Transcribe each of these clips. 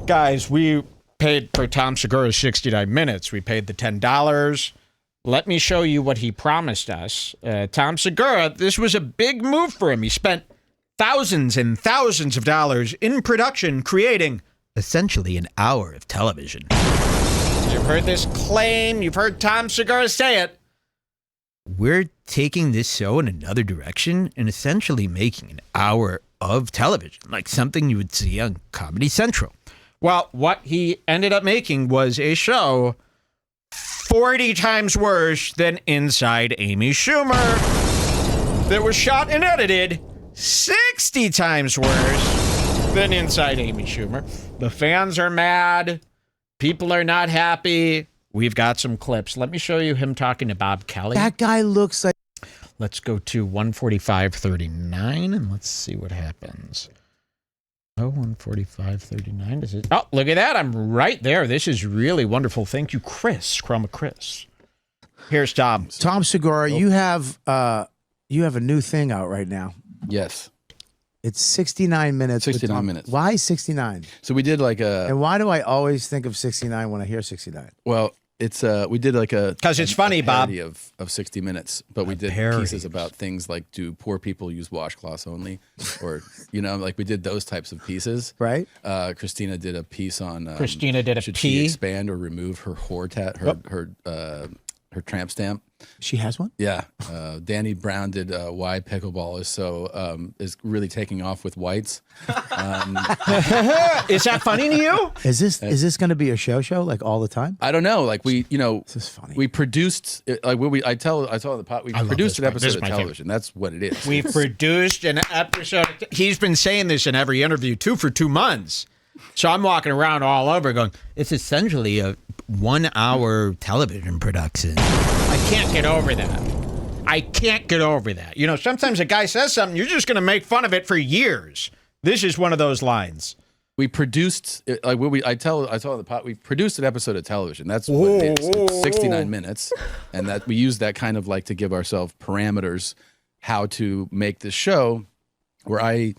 Guys, we paid for Tom Segura's 69 minutes. We paid the $10. Let me show you what he promised us. Tom Segura, this was a big move for him. He spent thousands and thousands of dollars in production creating essentially an hour of television. You've heard this claim. You've heard Tom Segura say it. We're taking this show in another direction and essentially making an hour of television, like something you would see on Comedy Central. Well, what he ended up making was a show 40 times worse than Inside Amy Schumer that was shot and edited 60 times worse than Inside Amy Schumer. The fans are mad. People are not happy. We've got some clips. Let me show you him talking to Bob Kelly. That guy looks like... Let's go to 145.39 and let's see what happens. Oh, 145.39. Does it? Oh, look at that. I'm right there. This is really wonderful. Thank you, Chris. Chroma Chris. Here's Tom. Tom Segura, you have a new thing out right now. Yes. It's 69 minutes. 69 minutes. Why 69? So we did like a... And why do I always think of 69 when I hear 69? Well, it's we did like a... Because it's funny, Bob. Of 60 minutes, but we did pieces about things like, do poor people use washcloths only? Or, like we did those types of pieces. Right. Christina did a piece on... Christina did a should pee? she expand or remove her her tramp stamp? She has one? Yeah. Danny Brown did why pickleball is really taking off with whites. Is that funny to you? Is this going to be a show like all the time? I don't know. Like this is funny. We produced like I tell the pot. We produced an episode of television. That's what it is. We've produced an episode. He's been saying this in every interview too for 2 months. So I'm walking around all over going, it's essentially a 1 hour television production. I can't get over that. Sometimes a guy says something, you're just going to make fun of it for years. This is one of those lines. We produced I tell the pot. We produced an episode of television. That's what it is. It's 69 minutes, and that we use that kind of like to give ourselves parameters how to make this show, where I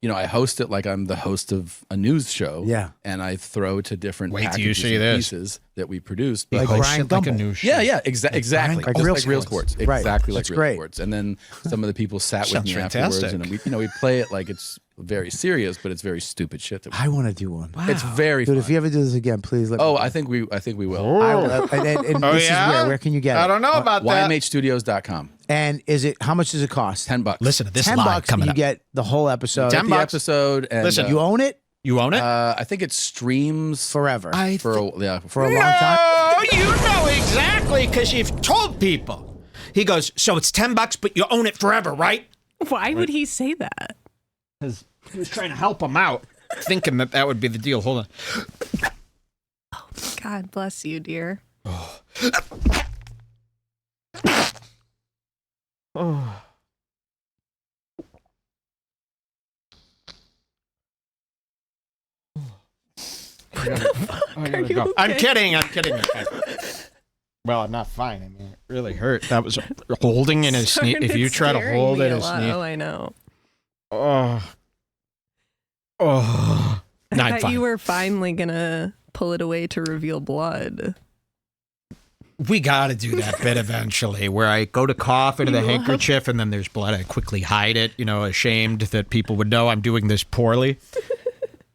host it like I'm the host of a news show. Yeah. And I throw to different Wait till you packages see and this. pieces that we produced. Like Brian like a Gumbel. news show. Yeah, exactly. Like Just real like real sports. sports. Right. Exactly like That's real great. sports. And then some of the people sat with Sounds me fantastic. afterwards, and we play it like it's very serious, but it's very stupid shit. I want to do one. Wow. It's very Dude, fun. if you ever do this again, please let me know. I think we will. I will. And this is where can you get it? I don't know about that. YMHstudios.com. And how much does it cost? $10. Listen to this $10 live coming and you up. get the whole episode. The episode. And, Listen, You own it You own it? I think it streams forever. for a long time. Oh, you know exactly, because you've told people. He goes, so it's $10, but you own it forever, right? Why would he say that? Because he was trying to help him out, thinking that would be the deal. Hold on. Oh, God bless you, dear. Oh. Are you okay? I'm kidding. Okay. Well, I'm not fine. I mean, it really hurt. That was holding in his sneeze. If you try to hold it in his sneeze. Oh, I know. Oh. I Not thought you fine. were finally going to pull it away to reveal blood. We got to do that bit eventually where I go to cough into the handkerchief and then there's blood. I quickly hide it, ashamed that people would know I'm doing this poorly.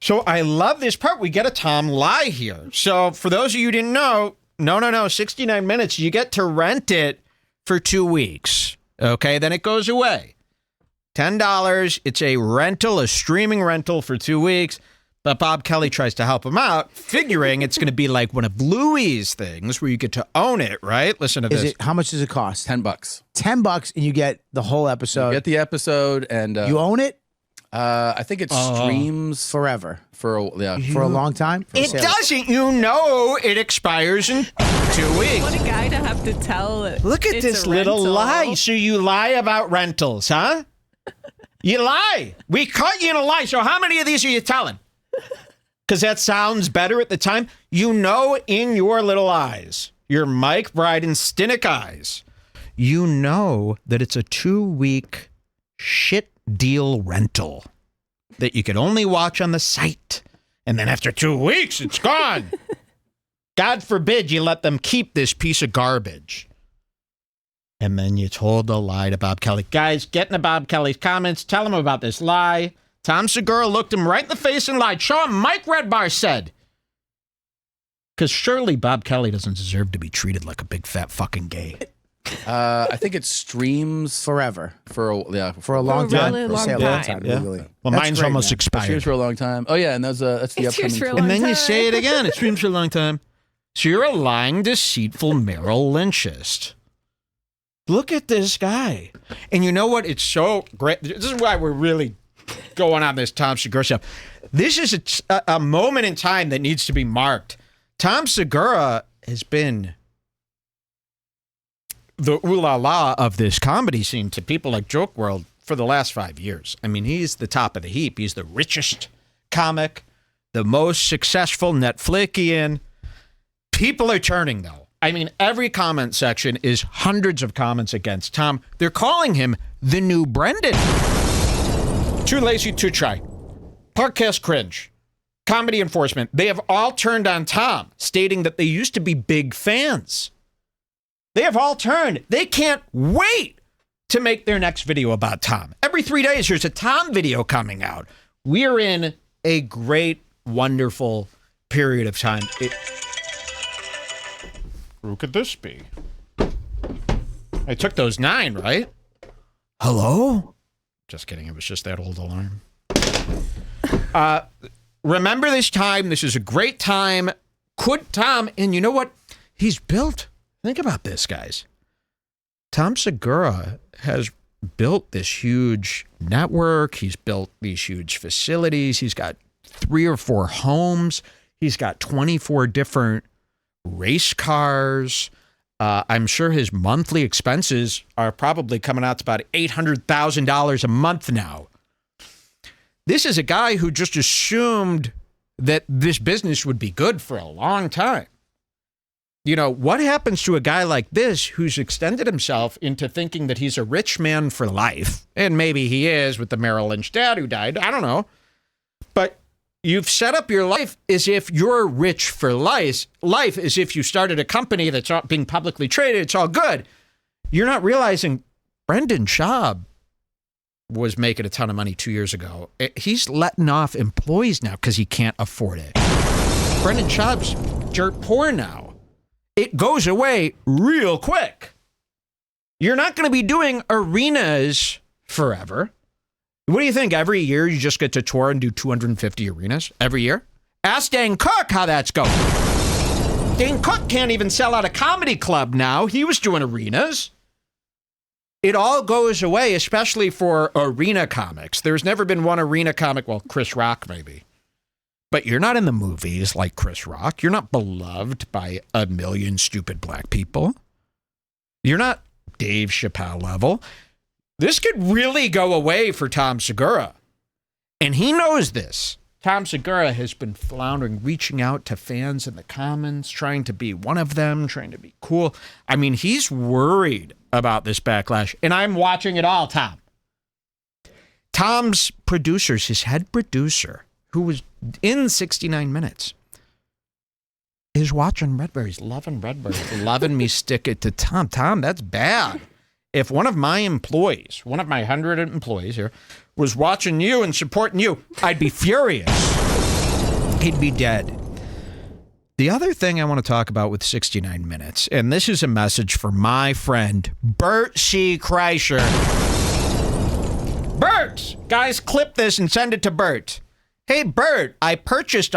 So I love this part. We get a Tom lie here. So for those of you who didn't know, no, 69 minutes. You get to rent it for 2 weeks. Okay, then it goes away. $10. It's a rental, a streaming rental for 2 weeks. But Bob Kelly tries to help him out, figuring it's going to be like one of Bluey's things where you get to own it, right? Listen to this. How much does it cost? $10. $10 and you get the whole episode. You get the episode and you own it I think it streams forever for a long time. It doesn't. It expires in 2 weeks. What a guy to have to tell. Look at this little lie. So you lie about rentals, huh? You lie. We caught you in a lie. So how many of these are you telling? Because that sounds better at the time. In your little eyes, your Mike Bryden Stinnick eyes, that it's a 2-week shit deal rental that you could only watch on the site. And then after 2 weeks, it's gone. God forbid you let them keep this piece of garbage. And then you told a lie to Bob Kelly. Guys, get into Bob Kelly's comments. Tell him about this lie. Tom Segura looked him right in the face and lied. Show him Mike Redbar said. Because surely Bob Kelly doesn't deserve to be treated like a big fat fucking gay. I think it streams Forever. for a long time. really long Say a long time. time. Yeah. Legally. Well, That's mine's great, almost man. It streams expired. for a long time. Oh yeah, and that's the It upcoming. streams for a tour. long And then you time. say it again. It streams for a long time. So you're a lying, deceitful Merrill Lynchist. Look at this guy. And you know what? It's so great. This is why we're really going on this Tom Segura stuff. This is a moment in time that needs to be marked. Tom Segura has been the ooh-la-la of this comedy scene to people like Joke World for the last 5 years. I mean, he's the top of the heap. He's the richest comic, the most successful Netflixian. People are turning, though. I mean, every comment section is hundreds of comments against Tom. They're calling him the new Brendan. Too lazy to try. Podcast cringe. Comedy enforcement. They have all turned on Tom, stating that they used to be big fans. They have all turned. They can't wait to make their next video about Tom. Every 3 days, there's a Tom video coming out. We're in a great, wonderful period of time. Who could this be? I took those 9, right? Hello? Just kidding. It was just that old alarm. Remember this time. This is a great time. Could Tom, and you know what? He's built. Think about this, guys. Tom Segura has built this huge network. He's built these huge facilities. He's got 3 or 4 homes. He's got 24 different race cars. I'm sure his monthly expenses are probably coming out to about $800,000 a month now. This is a guy who just assumed that this business would be good for a long time. You know, what happens to a guy like this who's extended himself into thinking that he's a rich man for life? And maybe he is with the Merrill Lynch dad who died. I don't know. But you've set up your life as if you're rich for life as if you started a company that's being publicly traded. It's all good. You're not realizing Brendan Schaub was making a ton of money 2 years ago. He's letting off employees now because he can't afford it. Brendan Schaub's dirt poor now. It goes away real quick. You're not going to be doing arenas forever. What do you think? Every year you just get to tour and do 250 arenas every year? Ask Dane Cook how that's going. Dane Cook can't even sell out a comedy club now. He was doing arenas. It all goes away, especially for arena comics. There's never been one arena comic, well, Chris Rock maybe. But you're not in the movies like Chris Rock. You're not beloved by a million stupid black people. You're not Dave Chappelle level. This could really go away for Tom Segura. And he knows this. Tom Segura has been floundering, reaching out to fans in the comments, trying to be one of them, trying to be cool. I mean, he's worried about this backlash. And I'm watching it all, Tom. Tom's producers, his head producer, who was in 69 Minutes, is watching Redberry. He's loving Redberry. Loving me stick it to Tom. Tom, that's bad. If one of my employees, one of my 100 employees here, was watching you and supporting you, I'd be furious. He'd be dead. The other thing I want to talk about with 69 Minutes, and this is a message for my friend, Bert C. Kreischer. Bert! Guys, clip this and send it to Bert. Hey, Bert, I purchased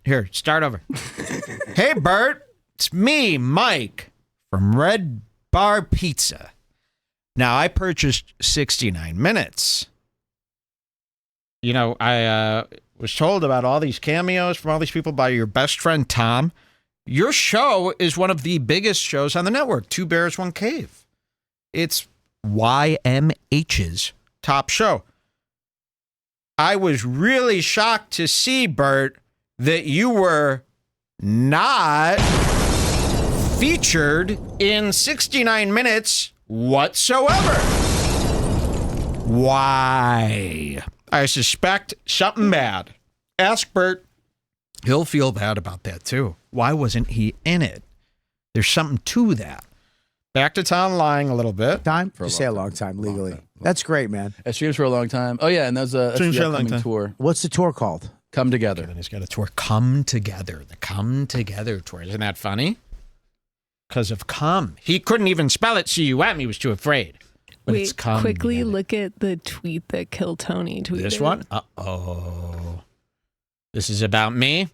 here, start over. Hey, Bert, it's me, Mike, from Red Bar Pizza. Now, I purchased 69 Minutes. You know, I was told about all these cameos from all these people by your best friend, Tom. Your show is one of the biggest shows on the network, Two Bears, One Cave. It's YMH's top show. I was really shocked to see, Bert, that you were not featured in 69 Minutes whatsoever. Why? I suspect something bad. Ask Bert. He'll feel bad about that too. Why wasn't he in it? There's something to that. Back to Tom lying a little bit. Time? You say a long time legally. That's great, man. It streams for a long time. Oh yeah, and that's the upcoming tour. What's the tour called? Come Together. And he's got a tour. Come Together. The Come Together tour. Isn't that funny? Because of come. He couldn't even spell it C-U-M. He was too afraid. But it's come. Quickly look at the tweet that Kill Tony tweeted. This one? Uh-oh. This is about me?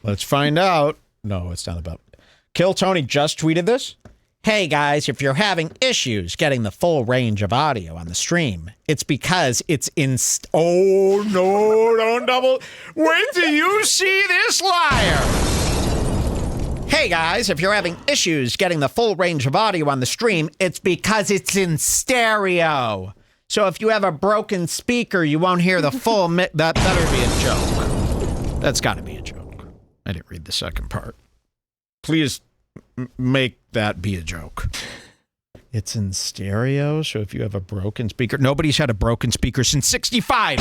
Let's find out. No, it's not about me. Kill Tony just tweeted this. Hey guys, if you're having issues getting the full range of audio on the stream, it's because it's in... Oh, no, don't double... Wait till you see this liar! Hey guys, if you're having issues getting the full range of audio on the stream, it's because it's in stereo. So if you have a broken speaker, you won't hear the full... That better be a joke. That's got to be a joke. I didn't read the second part. Please make that be a joke. It's in stereo, so if you have a broken speaker... Nobody's had a broken speaker since 65.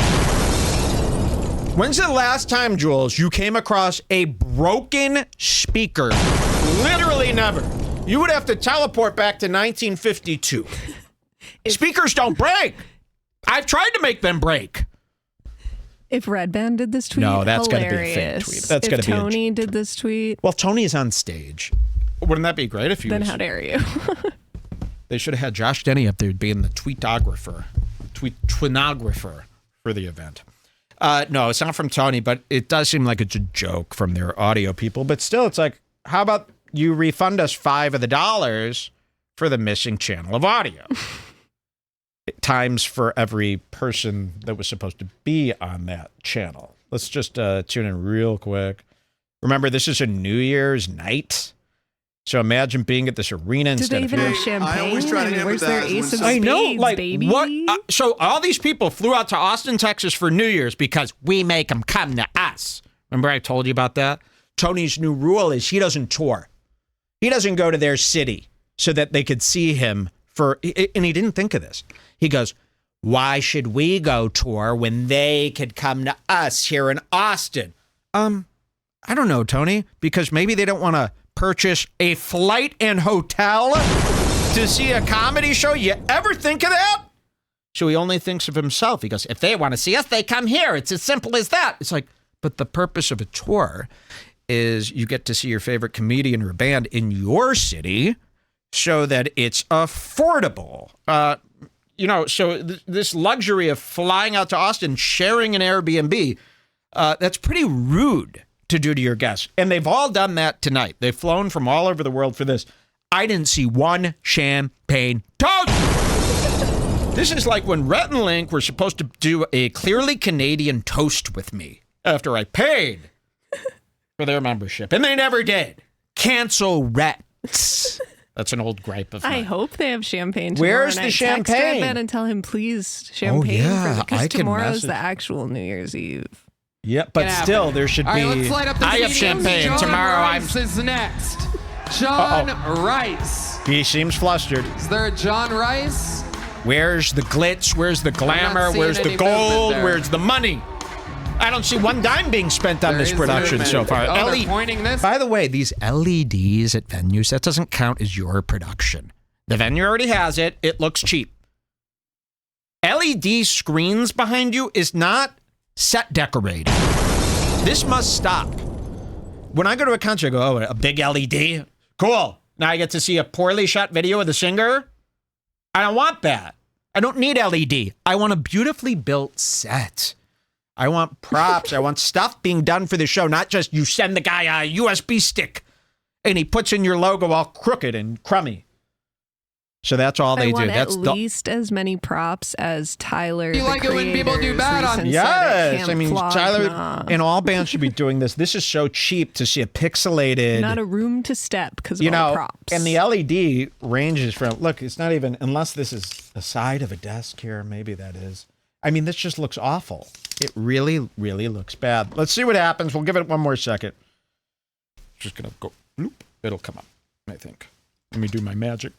When's the last time, Jules, you came across a broken speaker? Literally never. You would have to teleport back to 1952. Speakers don't break. I've tried to make them break. If Red Band did this tweet, no, that's got to be a fake hilarious. tweet. That's got to be. If Tony did this tweet, well, Tony is on stage. Wouldn't that be great if you? Then how dare you? They should have had Josh Denny up there being the twinographer for the event. No, it's not from Tony, but it does seem like it's a joke from their audio people. But still, it's like, how about you refund us $5 of the dollars for the missing channel of audio? Times for every person that was supposed to be on that channel. Let's just tune in real quick. Remember, this is a New Year's night. So imagine being at this arena instead of... Do they even have champagne? I always try to where's their ace of spades, I know, like, baby? what? So all these people flew out to Austin, Texas for New Year's because we make them come to us. Remember I told you about that? Tony's new rule is he doesn't tour. He doesn't go to their city so that they could see him for... And he didn't think of this. He goes, why should we go tour when they could come to us here in Austin? I don't know, Tony, because maybe they don't want to purchase a flight and hotel to see a comedy show. You ever think of that? So he only thinks of himself. He goes, if they want to see us, they come here. It's as simple as that. It's like, but the purpose of a tour is you get to see your favorite comedian or band in your city so that it's affordable. So this luxury of flying out to Austin, sharing an Airbnb, that's pretty rude to do to your guests. And they've all done that tonight. They've flown from all over the world for this. I didn't see one champagne toast. This is like when Rhett and Link were supposed to do a clearly Canadian toast with me after I paid for their membership. And they never did. Cancel Rhett. That's an old gripe of mine. I hope they have champagne tomorrow. Where's the night. champagne? Text Red Band and tell him, please, champagne. Because tomorrow's the actual New Year's Eve. Yeah, but still, there should be... All right, let's light up the I have champagne. John Tomorrow Rice is next. John Rice. He seems flustered. Is there a John Rice? Where's the glitz? Where's the glamour? Where's the gold? Where's the money? I don't see one dime being spent on this production so far. They're pointing this. By the way, these LEDs at venues, that doesn't count as your production. The venue already has it. It looks cheap. LED screens behind you is not set decorating. This must stop. When I go to a concert, I go, oh, a big LED? Cool. Now I get to see a poorly shot video of the singer? I don't want that. I don't need LED. I want a beautifully built set. I want props. I want stuff being done for the show, not just you send the guy a USB stick and he puts in your logo all crooked and crummy. So that's all they do. That's at least as many props as Tyler. You like it when people do bad on? Yes, I mean Tyler and all bands should be doing this. This is so cheap to see a pixelated. Not a room to step because of all the props. And the LED ranges from it's not even unless this is the side of a desk here. Maybe that is. I mean, this just looks awful. It really, really looks bad. Let's see what happens. We'll give it one more second. Just gonna go. Bloop. It'll come up. I think. Let me do my magic.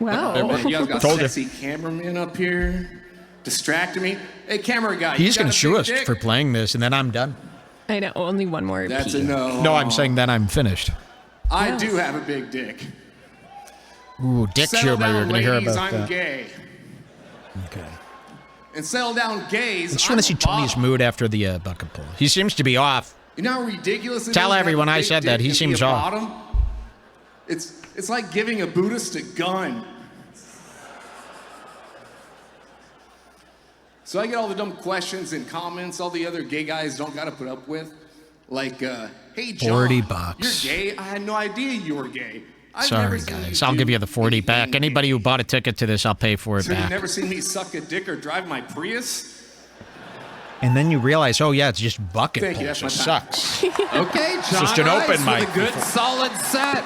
Wow. You guys got sexy cameraman up here. distracting me. Hey, camera guy. He's going to sue us for playing this, and then I'm done. I know, only one more. That's a no. No, I'm saying then I'm finished. I do have a big dick. Ooh, dick humor. You're going to hear about I'm that. gay. Okay. And settle down, gays. I just want to see Tony's mood after the bucket pull. He seems to be off. You know how ridiculous it is? Tell everyone to have a I big said that. dick He and seems be a off. bottom? It's like giving a Buddhist a gun. So I get all the dumb questions and comments all the other gay guys don't got to put up with. Like, hey, John, $40. you're gay? I had no idea you were gay. I've Sorry, never seen guys. you I'll do give you the 40 back. anything Anybody gay. who bought a ticket to this, I'll pay for it So you've back. never seen me suck a dick or drive my Prius? And then you realize, oh, yeah, it's just bucket Thank you, pulls. that's It my sucks. Okay, John just an Rice open with mic. a good solid set.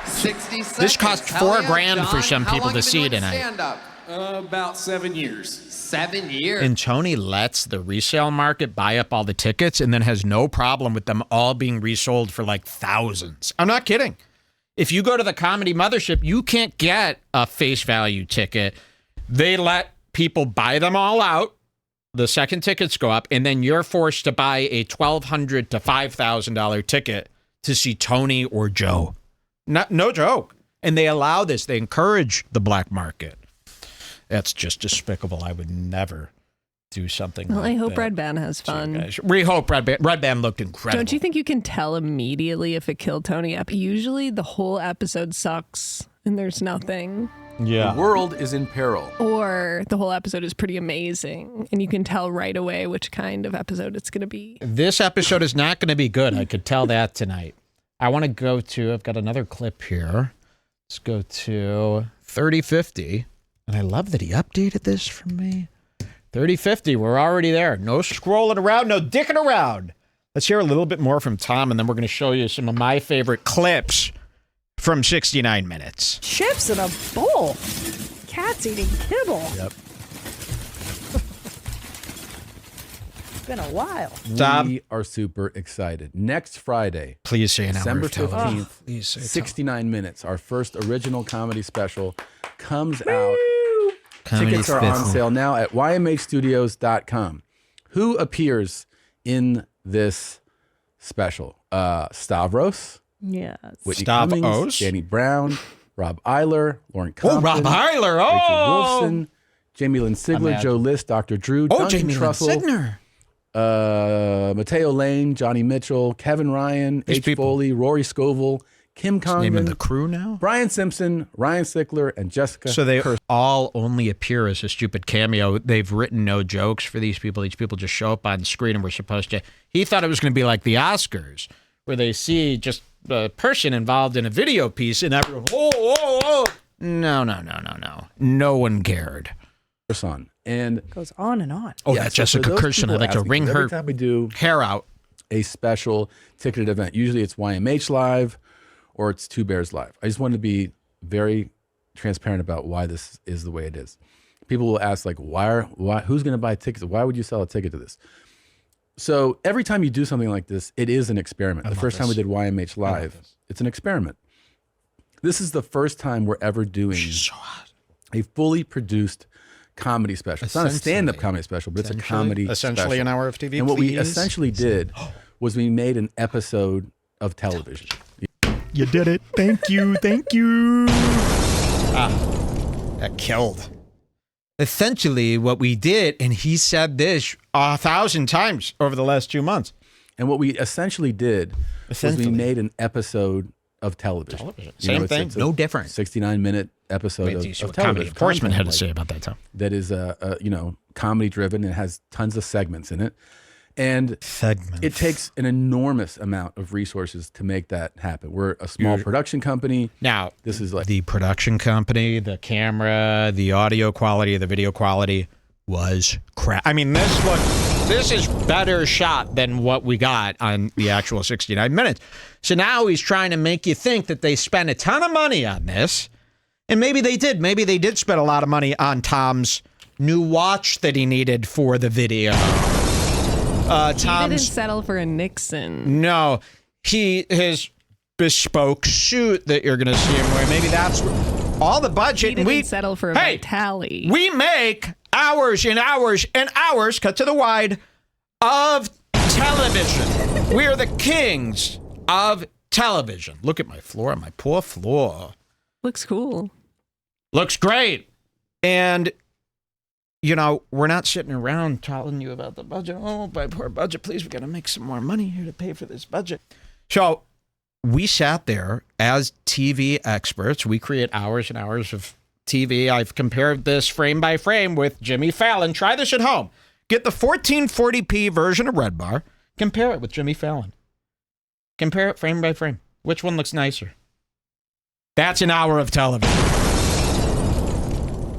60 seconds. This cost Hell $4 grand yeah, for John. some How people long to you been see doing tonight. stand-up? About 7 years. 7 years. And Tony lets the resale market buy up all the tickets and then has no problem with them all being resold for like thousands. I'm not kidding. If you go to the Comedy Mothership, you can't get a face value ticket. They let people buy them all out. The second tickets go up, and then you're forced to buy a $1,200 to $5,000 ticket to see Tony or Joe. No joke. And they allow this. They encourage the black market. That's just despicable. I would never do something like that. Well, I hope Red Band has fun. We hope Red Band looked incredible. Don't you think you can tell immediately if it killed Tony up? Usually the whole episode sucks and there's nothing. Yeah. The world is in peril. Or the whole episode is pretty amazing and you can tell right away which kind of episode it's going to be. This episode is not going to be good. I could tell that tonight. I want to go to, I've got another clip here. Let's go to 3050. And I love that he updated this for me. 3050, we're already there. No scrolling around, no dicking around. Let's hear a little bit more from Tom, and then we're going to show you some of my favorite clips from 69 Minutes. Chips in a bowl. Cats eating kibble. Yep. It's been a while. Tom, We are super excited. Next Friday, please say an hour December of television. 15th, Please say 69 Minutes, our first original comedy special, comes out. Comedy's Tickets are on fifth. sale now at ymhstudios.com. Who appears in this special? Stavros, Yes. Whitney Stavros? Cummings, Danny Brown, Rob Eiler, Lauren Oh, Compton, Rob Eiler. Rachel Oh, Wolfson, Jamie Lynn Sigler, Imagine. Joe List, Dr. Drew, oh, Duncan Jamie Lynn Trussell, Signer. Mateo Lane, Johnny Mitchell, Kevin Ryan, These H. people. Foley, Rory Scoville, Kim Naming the Congdon, crew now. Brian Simpson, Ryan Sickler, and Jessica. So they Kirsten. all only appear as a stupid cameo. They've written no jokes for these people. These people just show up on screen and we're supposed to. He thought it was going to be like the Oscars, where they see just a person involved in a video piece and everyone, oh. No. No one cared. And Goes on and on. Oh, yeah, that's so for Jessica those Kirsten. I'd people like to asking, wring every her time we do hair out. a special ticketed event. Usually it's YMH Live or it's Two Bears Live. I just wanted to be very transparent about why this is the way it is. People will ask, like, why who's going to buy tickets? Why would you sell a ticket to this? So every time you do something like this, it is an experiment. The first time we did YMH Live, it's an experiment. This is the first time we're ever doing a fully produced comedy special. It's not a stand-up comedy special, but it's a comedy Essentially special. an hour of TV, And what we please. essentially did was we made an episode of television. You did it. Thank you. That killed. Essentially, what we did, and he said this 1,000 times over the last 2 months. And what we essentially did was we Essentially. made an episode of television. Same thing, no different. 69-minute episode Wait, of, do you see of what comedy television. enforcement had to content, say like, about that, Tom? that is comedy driven and has tons of segments in it. And Segments. it takes an enormous amount of resources to make that happen. We're a small production company. Now, This is like the production company, the camera, the audio quality, the video quality was crap. I mean, this is better shot than what we got on the actual 69 Minutes. So now he's trying to make you think that they spent a ton of money on this. And maybe they did. Maybe they did spend a lot of money on Tom's new watch that he needed for the video. He didn't Tom's settle for a Nixon. No, his bespoke suit that you're going to see him wear. Maybe that's all the budget, He and didn't settle for a Vitali. we make hours and hours and hours, cut to the wide, of television. We are the kings of television. Look at my floor, my poor floor. Looks cool. Looks great. And, you know, we're not sitting around telling you about the budget. Oh, my poor budget, please, we got to make some more money here to pay for this budget. So we sat there as TV experts. We create hours and hours of TV. I've compared this frame by frame with Jimmy Fallon. Try this at home. Get the 1440p version of Red Bar. Compare it with Jimmy Fallon. Compare it frame by frame. Which one looks nicer? That's an hour of television.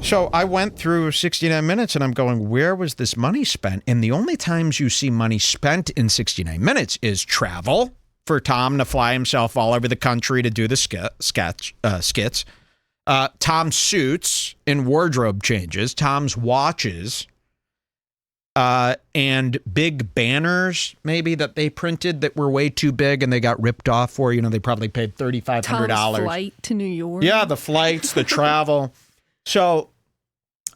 So I went through 69 minutes and I'm going, where was this money spent? And the only times you see money spent in 69 minutes is travel for Tom to fly himself all over the country to do the skits. Tom's suits and wardrobe changes. Tom's watches. And big banners, maybe, that they printed that were way too big and they got ripped off for. You know, they probably paid $3,500. Tom's flight to New York. Yeah, the flights, the travel. So,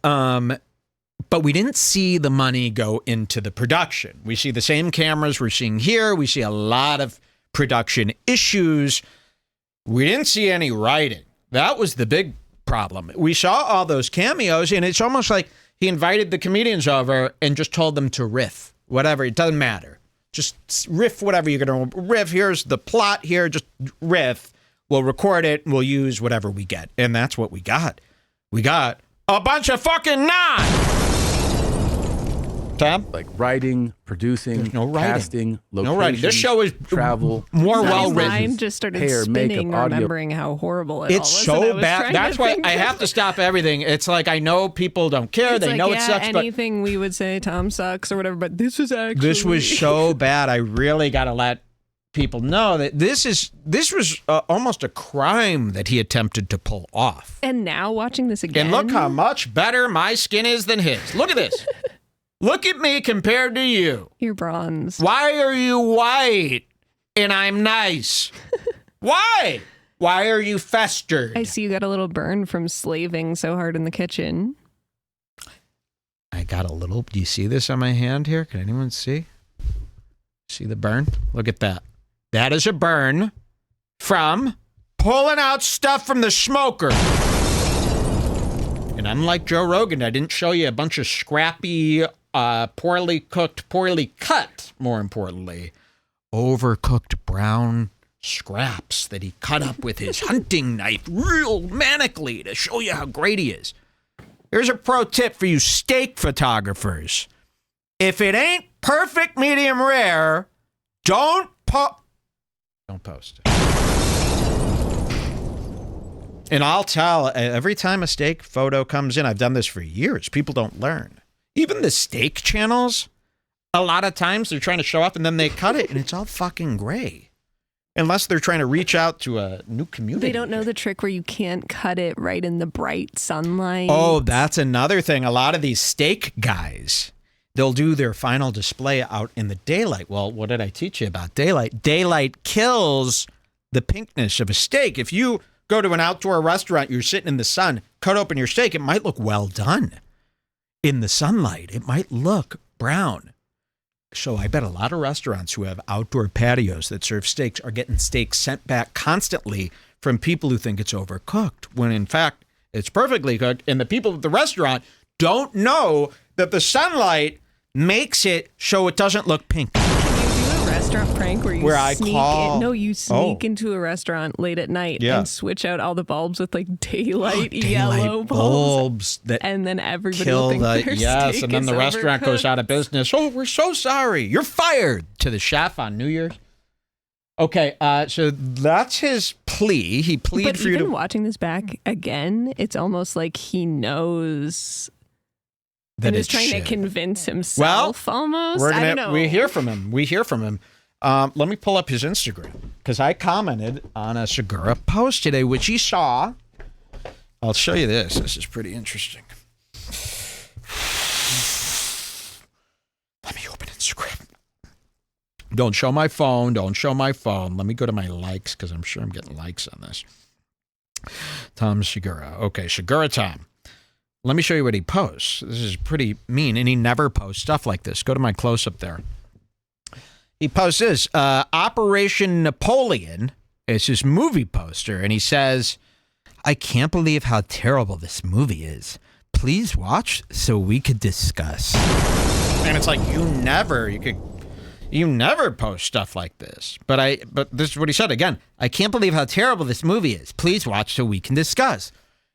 but we didn't see the money go into the production. We see the same cameras we're seeing here. We see a lot of production issues. We didn't see any writing. That was the big problem. We saw all those cameos, and it's almost like he invited the comedians over and just told them to riff. Whatever, it doesn't matter. Just riff whatever you're going to riff. Here's the plot here, just riff. We'll record it, and we'll use whatever we get. And that's what we got. We got a bunch of fucking Tom? Like writing, producing, There's no writing. casting, location, No writing. This show is travel. more My well written. mind just started hair, spinning, makeup, audio. remembering how horrible it all It's was. and I so was bad. trying That's to why think I of- have to stop everything. It's like, I know people don't care. It's They like, know it yeah, sucks, but anything we would say, Tom sucks or whatever, but this was actually... this was so bad. I really got to let people know that this was almost a crime that he attempted to pull off. And now watching this again... And look how much better my skin is than his. Look at this. Look at me compared to you. You're bronze. Why are you white and I'm nice? Why? Why are you festered? I see you got a little burn from slaving so hard in the kitchen. I got a little. Do you see this on my hand here? Can anyone see? See the burn? Look at that. That is a burn from pulling out stuff from the smoker. And unlike Joe Rogan, I didn't show you a bunch of scrappy, poorly cooked, poorly cut, more importantly, overcooked brown scraps that he cut up with his hunting knife real manically to show you how great he is. Here's a pro tip for you steak photographers. If it ain't perfect medium rare, don't post it. And I'll tell every time a steak photo comes in, I've done this for years, people don't learn. Even the steak channels, a lot of times they're trying to show off and then they cut it and it's all fucking gray. Unless they're trying to reach out to a new community. They don't know the trick where you can't cut it right in the bright sunlight. Oh, that's another thing. A lot of these steak guys, they'll do their final display out in the daylight. Well, what did I teach you about daylight? Daylight kills the pinkness of a steak. If you go to an outdoor restaurant, you're sitting in the sun, cut open your steak, it might look well done. In the sunlight, it might look brown. So I bet a lot of restaurants who have outdoor patios that serve steaks are getting steaks sent back constantly from people who think it's overcooked, when in fact it's perfectly cooked. And the people at the restaurant don't know that the sunlight makes it so it doesn't look pink. Can you do a restaurant prank where you sneak into a restaurant late at night and switch out all the bulbs with like daylight yellow bulbs that and then everybody kill will think the their yes, steak and then is the restaurant goes overcooked. out of business. Oh, we're so sorry. You're fired to the chef on New Year's. Okay, so that's his plea. He pleaded But for you even to watching this back again, it's almost like he knows that and is it's trying shit. to convince himself almost. We're I don't gonna know. we hear from him. Let me pull up his Instagram because I commented on a Segura post today, which he saw. I'll show you this. This is pretty interesting. Let me open Instagram. Don't show my phone. Don't show my phone. Let me go to my likes because I'm sure I'm getting likes on this. Tom Segura. Okay, Segura Tom. Let me show you what he posts. This is pretty mean, and he never posts stuff like this. Go to my close-up there. He posts this, Operation Napoleon. It's his movie poster, and he says, I can't believe how terrible this movie is. Please watch so we could discuss. And it's like, you never post stuff like this. But this is what he said again. I can't believe how terrible this movie is. Please watch so we can discuss.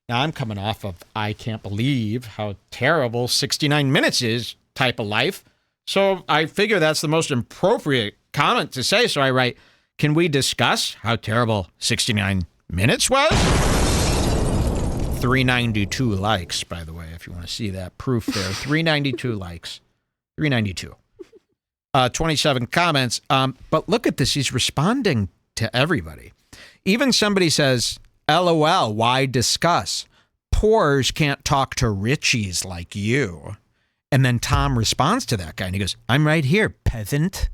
Now, I'm coming off of I can't believe how terrible 69 minutes is type of life. So I figure that's the most appropriate comment to say. So I write, can we discuss how terrible 69 minutes was? 392 likes, by the way, if you want to see that proof there. 392 likes. 392. 27 comments. But look at this. He's responding to everybody. Even somebody says, LOL, why discuss? Poors can't talk to richies like you. And then Tom responds to that guy and he goes, I'm right here, peasant.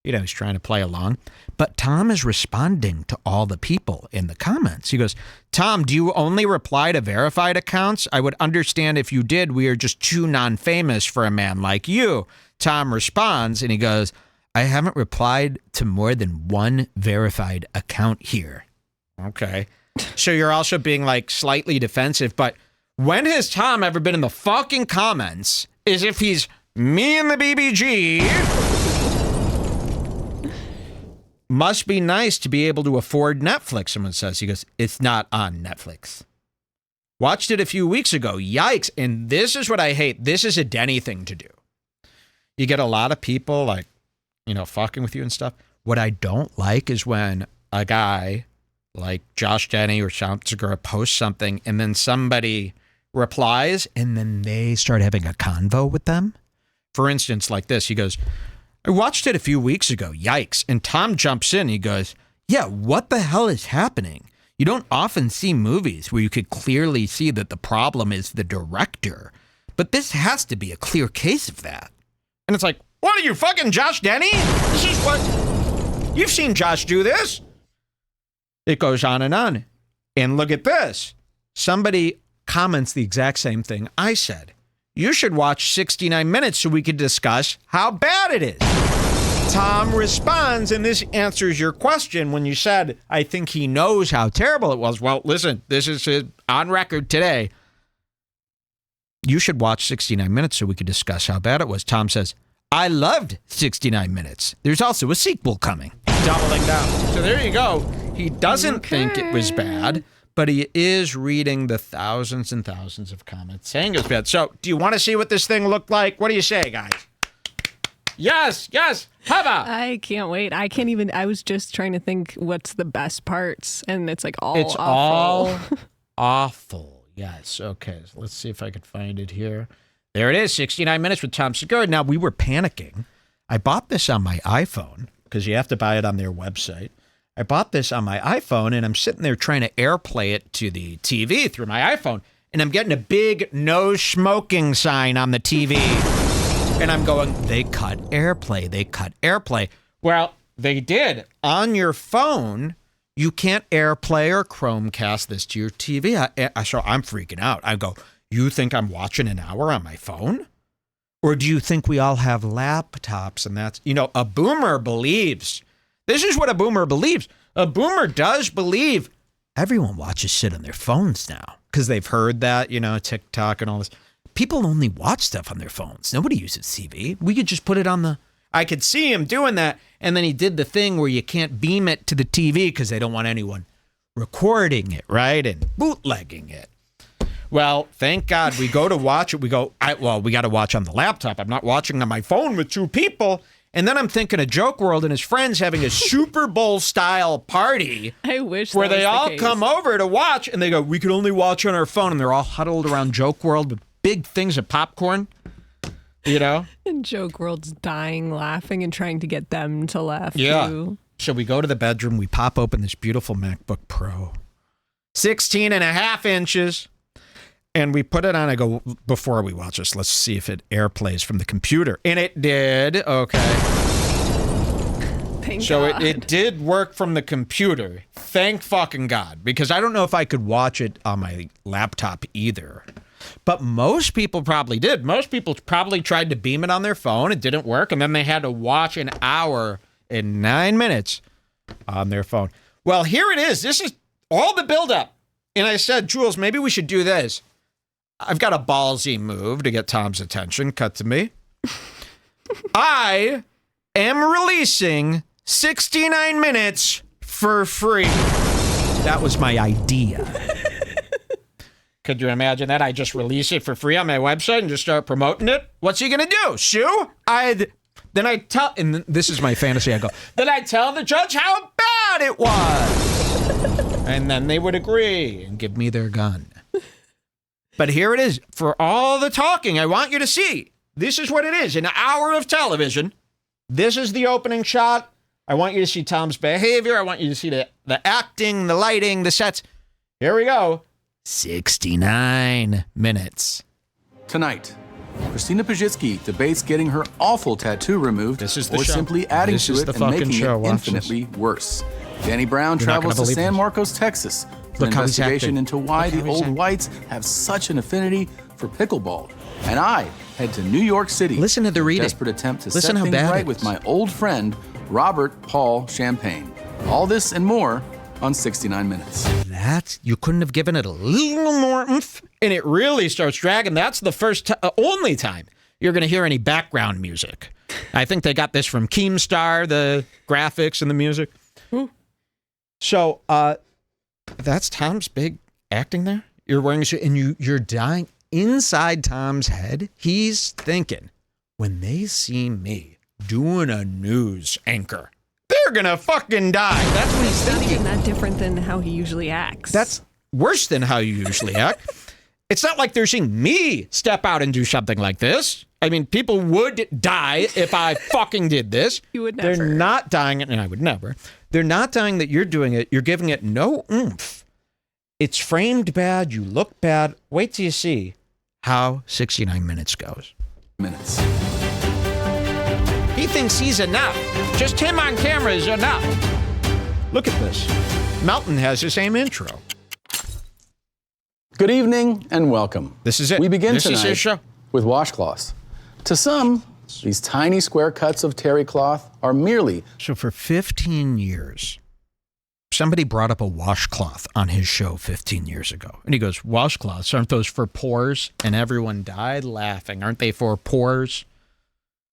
You know, he's trying to play along. But Tom is responding to all the people in the comments. He goes, Tom, do you only reply to verified accounts? I would understand if you did. We are just too non-famous for a man like you. Tom responds and he goes, I haven't replied to more than one verified account here. Okay. So you're also being like slightly defensive, but when has Tom ever been in the fucking comments as if he's me and the BBG? Must be nice to be able to afford Netflix, someone says. He goes, it's not on Netflix. Watched it a few weeks ago. Yikes. And this is what I hate. This is a Denny thing to do. You get a lot of people like, you know, fucking with you and stuff. What I don't like is when a guy like Josh Denny or Tom Segura posts something and then somebody replies and then they start having a convo with them. For instance, like this, he goes, I watched it a few weeks ago. Yikes. And Tom jumps in. He goes, yeah, what the hell is happening? You don't often see movies where you could clearly see that the problem is the director. But this has to be a clear case of that. And it's like, what are you, fucking Josh Denny? This is what... You've seen Josh do this. It goes on and on. And look at this. Somebody comments the exact same thing I said. You should watch 69 minutes so we could discuss how bad it is. Tom responds, and this answers your question when you said, I think he knows how terrible it was. Well, listen, this is on record today. You should watch 69 minutes so we could discuss how bad it was. Tom says, I loved 69 minutes. There's also a sequel coming. Doubling down. So there you go. He doesn't think it was bad, but he is reading the thousands and thousands of comments saying it was bad. So do you want to see what this thing looked like? What do you say, guys? Yes, yes. Hava. I can't wait. I was just trying to think what's the best parts, and it's like all it's awful. All awful. Yes. Okay. So let's see if I could find it here. There it is. 69 minutes with Tom Segura. Now, we were panicking. I bought this on my iPhone because you have to buy it on their website. I bought this on my iPhone, and I'm sitting there trying to AirPlay it to the TV through my iPhone, and I'm getting a big no smoking sign on the TV. And I'm going, they cut AirPlay. They cut AirPlay. Well, they did. On your phone, you can't AirPlay or Chromecast this to your TV. So I'm freaking out. I go, you think I'm watching an hour on my phone? Or do you think we all have laptops and that's, a boomer believes. This is what a boomer believes. A boomer does believe everyone watches shit on their phones now because they've heard that, TikTok and all this. People only watch stuff on their phones. Nobody uses TV. We could just put it on I could see him doing that. And then he did the thing where you can't beam it to the TV because they don't want anyone recording it, right? And bootlegging it. Well, thank God we go to watch it. We go, we got to watch on the laptop. I'm not watching on my phone with two people. And then I'm thinking of Joke World and his friends having a Super Bowl style party. I wish where that they was the all case. come over to watch and they go, we can only watch on our phone. And they're all huddled around Joke World with big things of popcorn, And Joke World's dying laughing and trying to get them to laugh too. So we go to the bedroom. We pop open this beautiful MacBook Pro. 16 and a half inches. And we put it on. I go, before we watch this, let's see if it AirPlays from the computer. And it did. Okay. Thank So God. it did work from the computer. Thank fucking God. Because I don't know if I could watch it on my laptop either. But most people probably did. Most people probably tried to beam it on their phone. It didn't work. And then they had to watch an hour and 9 minutes on their phone. Well, here it is. This is all the buildup. And I said, Jules, maybe we should do this. I've got a ballsy move to get Tom's attention. Cut to me. I am releasing 69 minutes for free. That was my idea. Could you imagine that? I just release it for free on my website and just start promoting it? What's he gonna do? Sue? Then I tell, and this is my fantasy. I go, then I tell the judge how bad it was. And then they would agree and give me their gun. But here it is. For all the talking, I want you to see. This is what it is. An hour of television. This is the opening shot. I want you to see Tom's behavior. I want you to see the acting, the lighting, the sets. Here we go. 69 minutes. Tonight, Christina Pajitsky debates getting her awful tattoo removed This is the or show. simply adding This to is it the and fucking making show. it Watch infinitely worse. Danny Brown You're not travels gonna to believe San this. Marcos, Texas for Look an how he's investigation acting. into why Look how the he's old acting. whites have such an affinity for pickleball. And I head to New York City. Listen to the in a reading. desperate attempt to Listen set how things bad right it with is. my old friend, Robert Paul Champagne. All this and more on 69 Minutes. You couldn't have given it a little more oomph, and it really starts dragging. That's the only time you're going to hear any background music. I think they got this from Keemstar, the graphics and the music. So that's Tom's big acting there. You're wearing a suit, and you're dying inside Tom's head. He's thinking, when they see me doing a news anchor, they're gonna fucking die. That's what he's It's not thinking. even that different than how he usually acts. That's worse than how you usually act. It's not like they're seeing me step out and do something like this. I mean, people would die if I fucking did this. You would They're never. not dying, and I would never. They're not dying that you're doing it. You're giving it no oomph. It's framed bad. You look bad. Wait till you see how 69 minutes goes. Minutes. He thinks he's enough. Just him on camera is enough. Look at this. Melton has the same intro. Good evening and welcome. This is it. We begin This is tonight his show. with washcloths. To some, these tiny square cuts of terry cloth are merely So for 15 years, somebody brought up a washcloth on his show 15 years ago. And he goes, washcloths, aren't those for pores? And everyone died laughing. Aren't they for pores?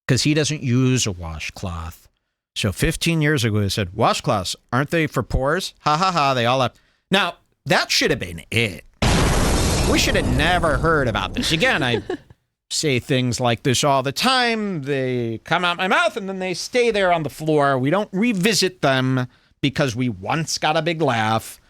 Because he doesn't use a washcloth. So 15 years ago, he said, washcloths, aren't they for pores? Ha ha ha, they all laughed. Now, that should have been it. We should have never heard about this. Again, I say things like this all the time. They come out my mouth and then they stay there on the floor. We don't revisit them because we once got a big laugh.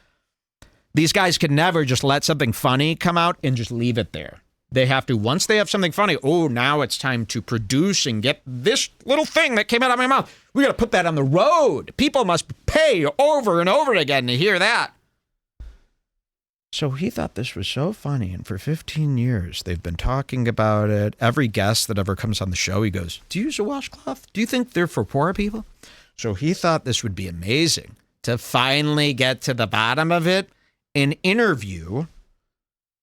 These guys could never just let something funny come out and just leave it there. They have to, once they have something funny, now it's time to produce and get this little thing that came out of my mouth. We got to put that on the road. People must pay over and over again to hear that. So he thought this was so funny, and for 15 years, they've been talking about it. Every guest that ever comes on the show, he goes, do you use a washcloth? Do you think they're for poor people? So he thought this would be amazing to finally get to the bottom of it and interview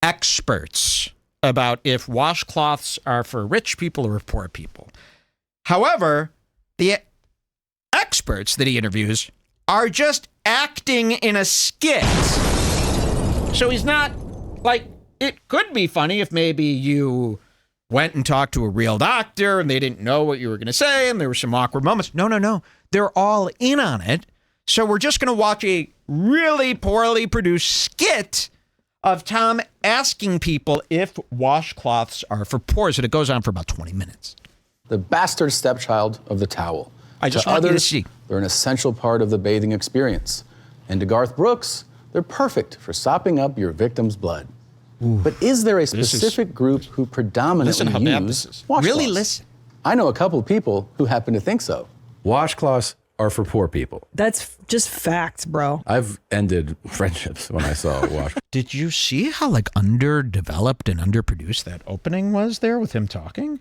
experts about if washcloths are for rich people or poor people. However, the experts that he interviews are just acting in a skit. So he's not, like, it could be funny if maybe you went and talked to a real doctor and they didn't know what you were going to say and there were some awkward moments. No. They're all in on it. So we're just going to watch a really poorly produced skit of Tom asking people if washcloths are for pores, and it goes on for about 20 minutes. the bastard stepchild of the towel. I just to want you to others, see. They're an essential part of the bathing experience. And to Garth Brooks, they're perfect for sopping up your victim's blood. But is there a specific group who predominantly Listen how bad use this is. washcloths? Really listen. I know a couple of people who happen to think so. Washcloths are for poor people. That's just facts, bro. I've ended friendships when I saw a washcloth. Did you see how like underdeveloped and underproduced that opening was there with him talking?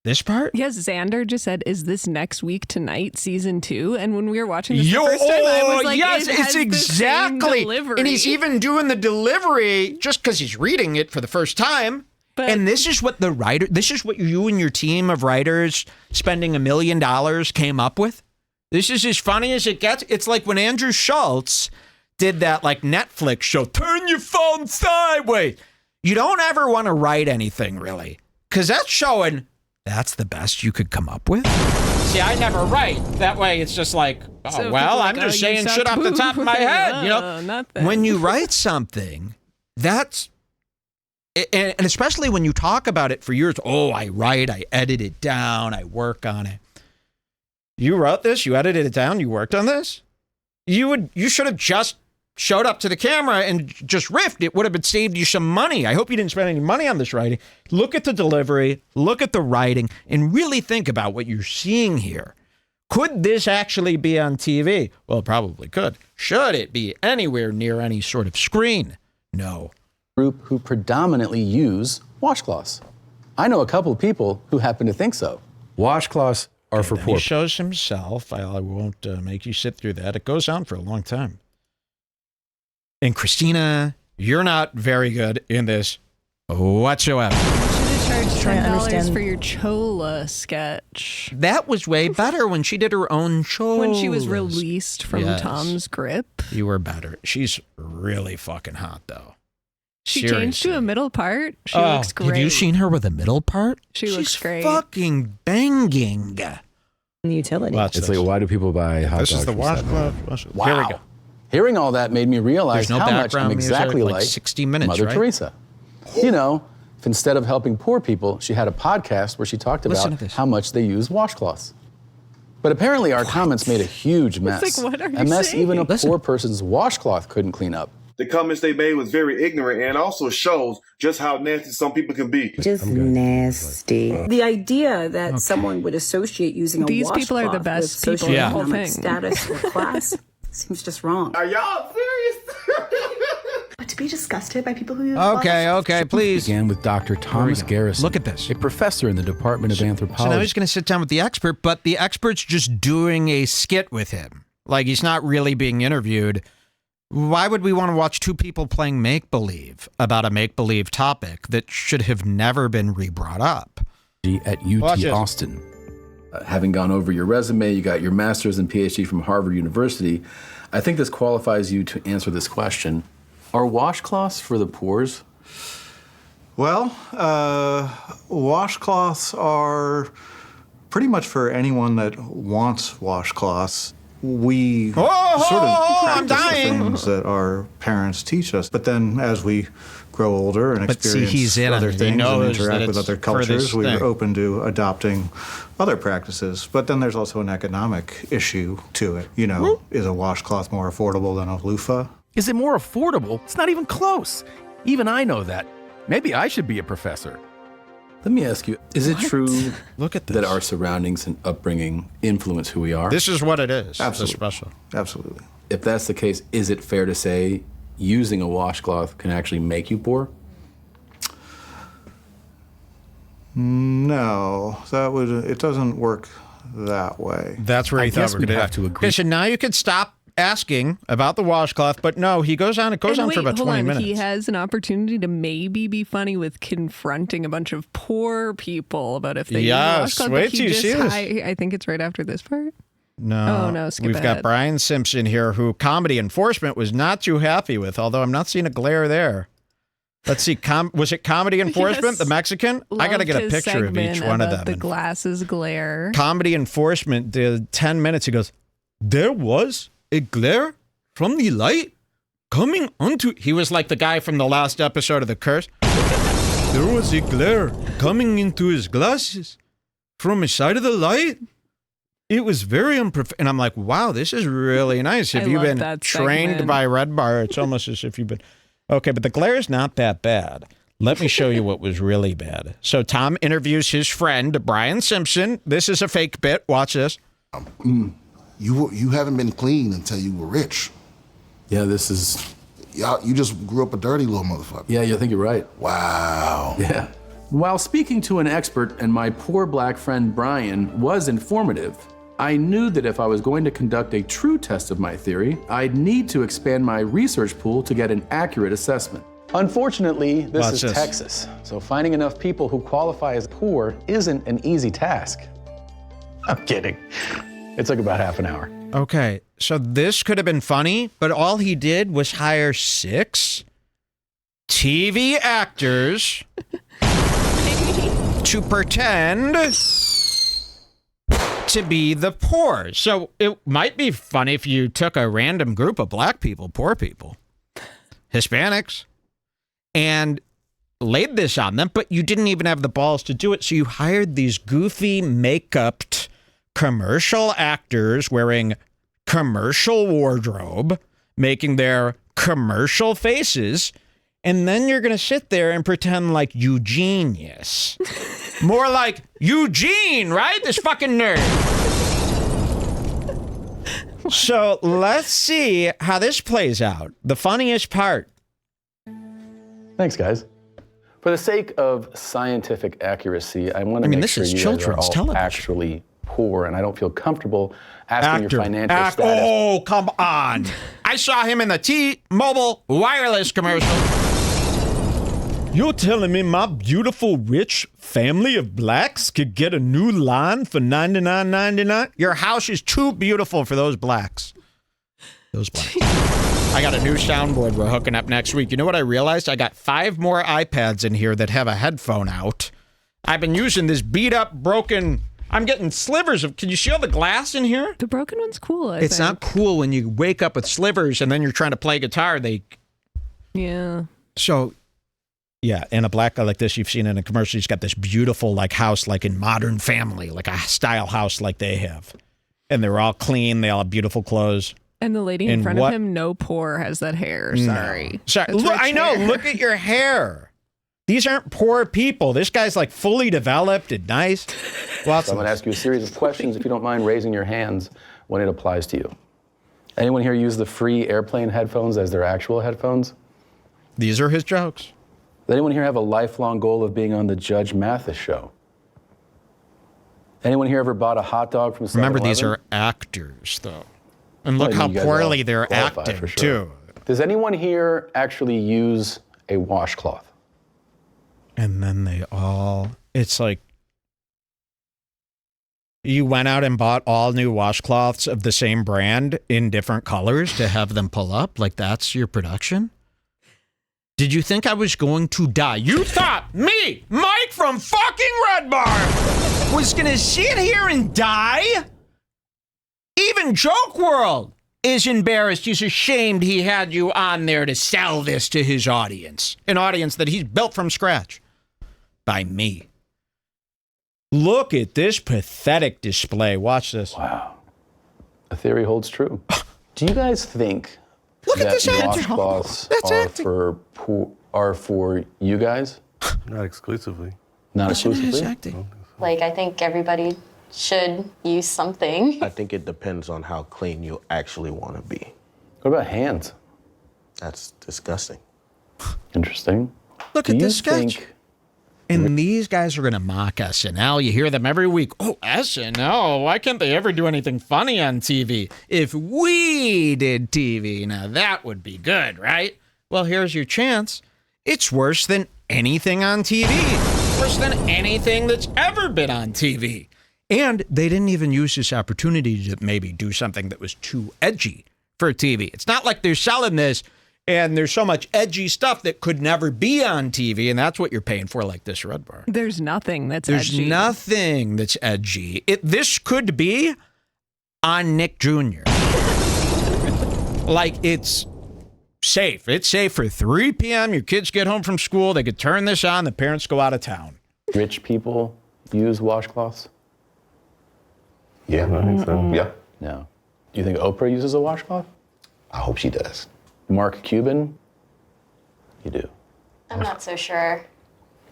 This part? Yes, Xander just said, "Is this next week tonight, season 2?" And when we were watching this the first time, I was like, yes, it has it's the exactly. same delivery. And he's even doing the delivery just because he's reading it for the first time. And this is what this is what you and your team of writers spending $1 million came up with. This is as funny as it gets. It's like when Andrew Schultz did that like Netflix show, Turn Your Phone Sideways. You don't ever want to write anything really, because that's showing that's the best you could come up with. See, I never write. That way it's just like, I'm just saying shit off the top of my head. Nothing. When you write something, that's, and especially when you talk about it for years, I write, I edit it down, I work on it. You wrote this, you edited it down, you worked on this? You should have just showed up to the camera and just riffed. It would have saved you some money. I hope you didn't spend any money on this writing. Look at the delivery, look at the writing, and really think about what you're seeing here. Could this actually be on TV? Well, it probably could. Should it be anywhere near any sort of screen? No. Group who predominantly use washcloths. I know a couple of people who happen to think so. Washcloths are for poor. He shows himself. I won't make you sit through that. It goes on for a long time. And Christina, you're not very good in this whatsoever. You should have charged $10 for your Chola sketch. That was way better when she did her own show. When she was released from Tom's grip. You were better. She's really fucking hot, though. She changed to a middle part. She looks great. Have you seen her with a middle part? She's looks great. Fucking banging. The utility. It's like, why do people buy hot dogs? This is the washcloth. Wow. Here we go. Hearing all that made me realize how much I'm exactly like 60 minutes, Mother right? Teresa. You know, if instead of helping poor people, she had a podcast where she talked about how much they use washcloths. But apparently our comments made a huge mess. It's like, what are you a mess saying? even a poor person's washcloth couldn't clean up. The comments they made was very ignorant and also shows just how nasty some people can be. Just nasty. The idea that someone would associate using a washcloth people are the best with people in the whole socioeconomic thing. Status or class seems just wrong. Are y'all serious? But to be disgusted by people who use Okay, please. Began with Dr. Thomas Garrison. Look at this. A professor in the Department of Anthropology. So now he's going to sit down with the expert, but the expert's just doing a skit with him. Like he's not really being interviewed. Why would we want to watch two people playing make-believe about a make-believe topic that should have never been re-brought up? At UT Austin. Having gone over your resume, you got your master's and PhD from Harvard University. I think this qualifies you to answer this question. Are washcloths for the poors? Well, washcloths are pretty much for anyone that wants washcloths. We sort of practice the things that our parents teach us. But then as we grow older and experience other things and interact with other cultures, we're open to adopting other practices. But then there's also an economic issue to it. You know, is a washcloth more affordable than a loofah? Is it more affordable? It's not even close. Even I know that. Maybe I should be a professor. Let me ask you, is it true Look at this. that our surroundings and upbringing influence who we are? This is what it is. Absolutely. Special. Absolutely. If that's the case, is it fair to say using a washcloth can actually make you poor? No, it doesn't work that way. That's where he thought we were going to agree. Okay, so now you could stop asking about the washcloth, but no, he goes on. It goes on for about 20 minutes. He has an opportunity to maybe be funny with confronting a bunch of poor people about if they use a washcloth. Wait till you see this. I think it's right after this part. No. Oh, no, skip We've ahead. got Brian Simpson here, who comedy enforcement was not too happy with, although I'm not seeing a glare there. Let's see. Was it comedy enforcement, Yes. the Mexican? I got to get a picture of each one of them. The glasses glare. Comedy enforcement did 10 minutes. He goes, there was a glare from the light coming onto... He was like the guy from the last episode of The Curse. There was a glare coming into his glasses from the side of the light. It was very unprofessional. And I'm like, wow, this is really nice. Have you been trained by Red Bar? It's almost as if you've been... Okay, but the glare is not that bad. Let me show you what was really bad. So Tom interviews his friend, Brian Simpson. This is a fake bit. Watch this. You haven't been clean until you were rich. Yeah, this is... You just grew up a dirty little motherfucker. Yeah, I think you're right. Wow. Yeah. While speaking to an expert and my poor black friend Brian was informative, I knew that if I was going to conduct a true test of my theory, I'd need to expand my research pool to get an accurate assessment. Unfortunately, this is Texas, so finding enough people who qualify as poor isn't an easy task. I'm kidding. It took about half an hour. Okay, so this could have been funny, but all he did was hire 6 TV actors to pretend to be the poor. So it might be funny if you took a random group of black people, poor people, Hispanics, and laid this on them, but you didn't even have the balls to do it. So you hired these goofy, make-upped commercial actors wearing commercial wardrobe, making their commercial faces, and then you're going to sit there and pretend like you genius. More like Eugene, right? This fucking nerd. So let's see how this plays out. The funniest part. Thanks, guys. For the sake of scientific accuracy, I want to make sure you guys are all actually poor, and I don't feel comfortable asking your financial status. Oh, come on. I saw him in the T-Mobile wireless commercial. You're telling me my beautiful, rich family of blacks could get a new line for $99.99? Your house is too beautiful for those blacks. Those blacks. I got a new soundboard we're hooking up next week. You know what I realized? I got 5 more iPads in here that have a headphone out. I've been using this beat-up, broken... I'm getting slivers of... Can you see all the glass in here? The broken one's cool, I It's think. not cool when you wake up with slivers and then you're trying to play guitar. Yeah. So... Yeah, and a black guy like this, you've seen in a commercial, he's got this beautiful like house like in Modern Family, like a style house like they have. And they're all clean, they all have beautiful clothes. And the lady in front of him, no poor, has that hair. Sorry. No. Sorry. Look, I know, look at your hair. These aren't poor people. This guy's like fully developed and nice. So I'm going to ask you a series of questions if you don't mind raising your hands when it applies to you. Anyone here use the free airplane headphones as their actual headphones? These are his jokes. Does anyone here have a lifelong goal of being on the Judge Mathis show? Anyone here ever bought a hot dog from 7-Eleven? Remember, these are actors, though. And look how poorly they're acting, too. Does anyone here actually use a washcloth? And then they all... It's like... You went out and bought all new washcloths of the same brand in different colors to have them pull up? Like, that's your production? Did you think I was going to die? You thought me, Mike from fucking Red Bar, was going to sit here and die? Even Joke World is embarrassed. He's ashamed he had you on there to sell this to his audience. An audience that he's built from scratch. By me. Look at this pathetic display. Watch this. Wow. The theory holds true. Do you guys think... Look at this washcloths are for you guys? Not exclusively. Not exclusively? Like, I think everybody should use something. I think it depends on how clean you actually want to be. What about hands? That's disgusting. Interesting. Look at this sketch. And these guys are going to mock SNL. You hear them every week. Oh, SNL, why can't they ever do anything funny on TV? If we did TV, now that would be good, right? Well, here's your chance. It's worse than anything on TV. Worse than anything that's ever been on TV. And they didn't even use this opportunity to maybe do something that was too edgy for TV. It's not like they're selling this and there's so much edgy stuff that could never be on TV, and that's what you're paying for, like this Red Bar. There's nothing that's edgy. There's nothing that's edgy. This could be on Nick Jr. Like, it's safe. It's safe for 3 p.m. Your kids get home from school. They could turn this on. The parents go out of town. Rich people use washcloths? Yeah, I think so. Yeah. No. Do you think Oprah uses a washcloth? I hope she does. Mark Cuban? You do. I'm not so sure.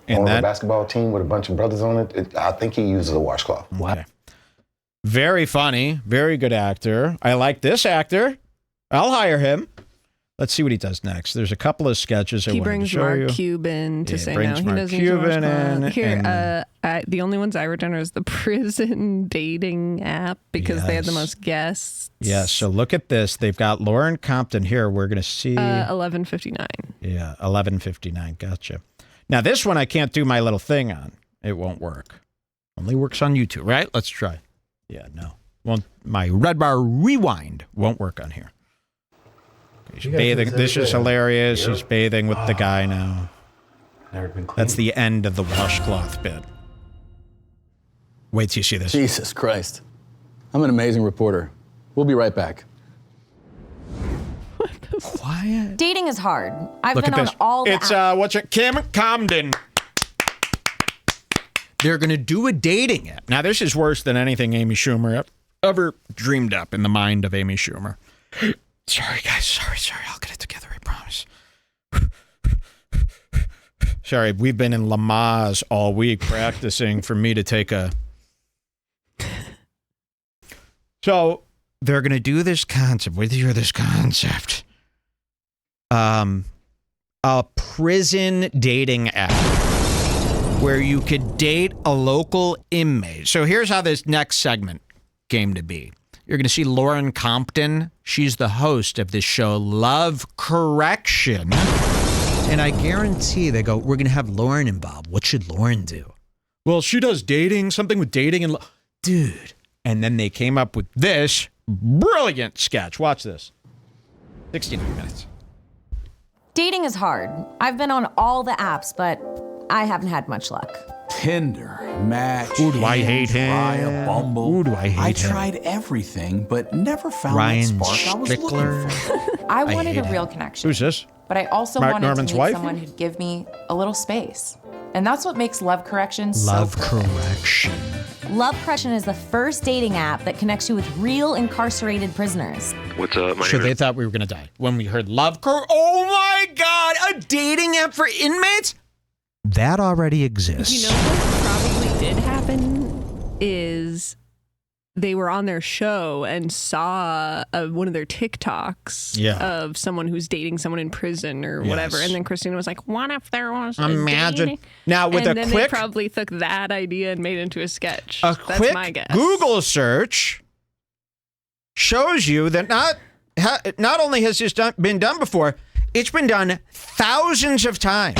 And a basketball team with a bunch of brothers on it, I think he uses a washcloth. Okay. Very funny. Very good actor. I like this actor. I'll hire him. Let's see what he does next. There's a couple of sketches he brings Mark Cuban to say no. He doesn't Cuban in. Here, the only ones I wrote down is the prison dating app because they had the most guests. Yeah, so look at this. They've got Lauren Compton here. We're going to see 11:59. Yeah, 11:59. Gotcha. Now this one I can't do my little thing on. It won't work. Only works on YouTube, right? Let's try. Yeah, no. Well, my red bar rewind won't work on here. He's bathing. This is hilarious. He's bathing with the guy now. That's the end of the washcloth bit. Wait till you see this. Jesus Christ. I'm an amazing reporter. We'll be right back. Quiet. Dating is hard. I've been on all the It's Kim Comden. They're going to do a dating app. Now, this is worse than anything Amy Schumer ever dreamed up in the mind of Amy Schumer. Sorry, guys. Sorry. I'll get it together, I promise. Sorry, we've been in Lamaze all week practicing for me to take a... So, they're going to do this concept. Wait till you hear this concept. A prison dating app where you could date a local inmate. So, here's how this next segment came to be. You're going to see Lauren Compton. She's the host of this show, Love Correction. And I guarantee they go, we're going to have Lauren involved. What should Lauren do? Well, she does dating, something with dating and... Dude. And then they came up with this brilliant sketch. Watch this. 69 minutes. Dating is hard. I've been on all the apps, but I haven't had much luck. Tinder, Match, Ooh, do I hate him? Bumble. Ooh, do I hate him? I tried everything, but never found Ryan that spark I was Stickler. looking for. I wanted a real connection. Who's this? But I also Mark wanted Norman's to meet wife? someone who'd give me a little space. And that's what makes Love Correction Love so perfect. Correction. Love Correction is the first dating app that connects you with real incarcerated prisoners. What's up? So they thought we were going to die. When we heard Love Correction, oh my God, a dating app for inmates? That already exists. You know what probably did happen is they were on their show and saw one of their TikToks of someone who's dating someone in prison or whatever. And then Christina was like, what if there was a dating? Now, with and a then quick... they probably took that idea and made it into a sketch. That's quick my guess. Google search shows you that not only has this been done before, it's been done thousands of times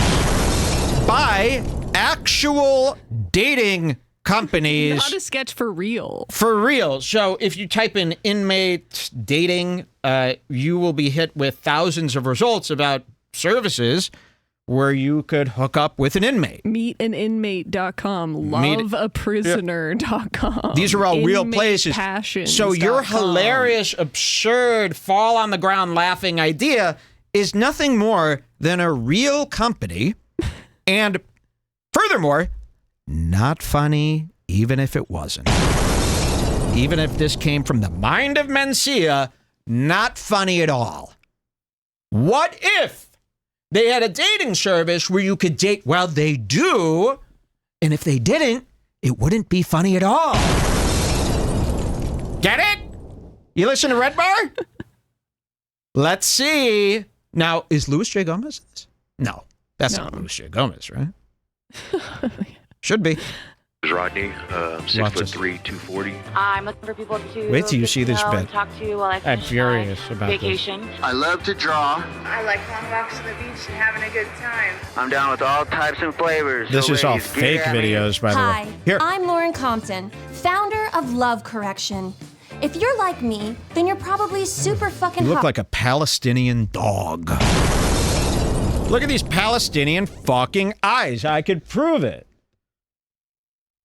by actual dating companies. Not a sketch for real. For real. So if you type in inmate dating, you will be hit with thousands of results about services where you could hook up with an inmate. Meetaninmate.com, loveaprisoner.com. These are all real places. So your hilarious, absurd, fall on the ground laughing idea is nothing more than a real company. And furthermore, not funny, even if it wasn't. Even if this came from the mind of Mencia, not funny at all. What if they had a dating service where you could date? Well, they do. And if they didn't, it wouldn't be funny at all. Get it? You listen to Red Bar? Let's see. Now, is Louis J. Gomez in this? No. That's not Louis J. Gomez, right? Should be. Rodney, 6'3", 240. I'm looking for people to wait till you see this bit. Talk to while I I'm finish furious my about vacation. I love to draw. I like long walks to the beach and having a good time. I'm down with all types and flavors. This so is all ladies, fake videos, by the Hi, way. Here. I'm Lauren Compton, founder of Love Correction. If you're like me, then you're probably super fucking You look hot. like a Palestinian dog. Look at these Palestinian fucking eyes. I could prove it.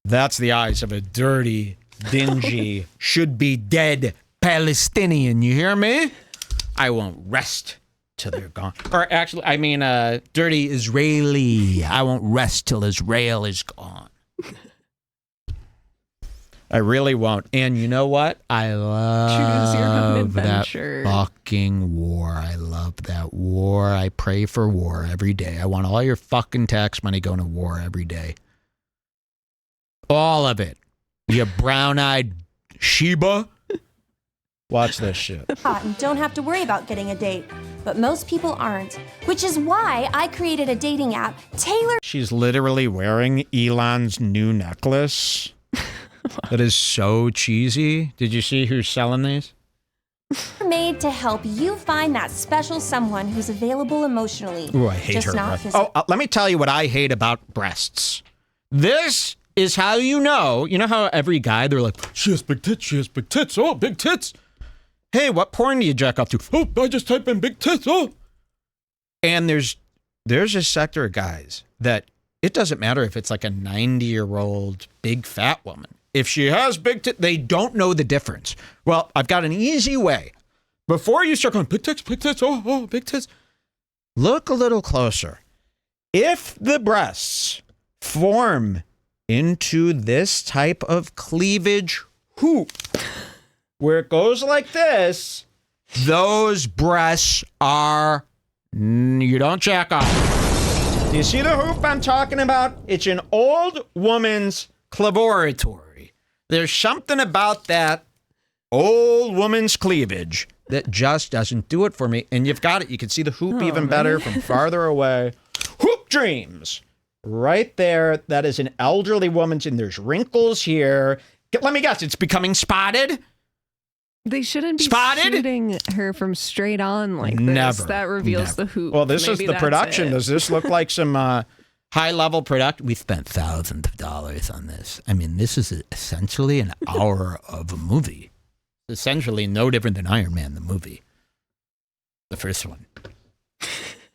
That's the eyes of a dirty, dingy, should-be-dead Palestinian. You hear me? I won't rest till they're gone. Or actually, I mean, dirty Israeli. I won't rest till Israel is gone. I really won't. And you know what? I love that fucking war. I love that war. I pray for war every day. I want all your fucking tax money going to war every day. All of it. You brown-eyed Sheba. Watch this shit. Hot and don't have to worry about getting a date. but most people aren't, which is why I created a dating app tailored. She's literally wearing Elon's new necklace. That is so cheesy. Did you see who's selling these? Made to help you find that special someone who's available emotionally. Ooh, I hate her breasts. Let me tell you what I hate about breasts. This is how you know how every guy, they're like, she has big tits, oh, big tits. Hey, what porn do you jack off to? Oh, I just type in big tits, oh. And there's a sector of guys that it doesn't matter if it's like a 90-year-old big fat woman. If she has big tits, they don't know the difference. Well, I've got an easy way. Before you start going, big tits, oh, big tits. Look a little closer. If the breasts form into this type of cleavage hoop, where it goes like this, those breasts are, you don't jack off. Do you see the hoop I'm talking about? It's an old woman's clivoratory. There's something about that old woman's cleavage that just doesn't do it for me. And you've got it. You can see the hoop even better from farther away. Hoop dreams. Right there. That is an elderly woman's, and there's wrinkles here. Let me guess. It's becoming spotted. They shouldn't be shooting her from straight on like this. Never. That reveals the hoop. Well, this Maybe is the that's production. it. Does this look like some high-level product? We spent thousands of dollars on this. I mean, this is essentially an hour of a movie. It's essentially no different than Iron Man, the movie. The first one.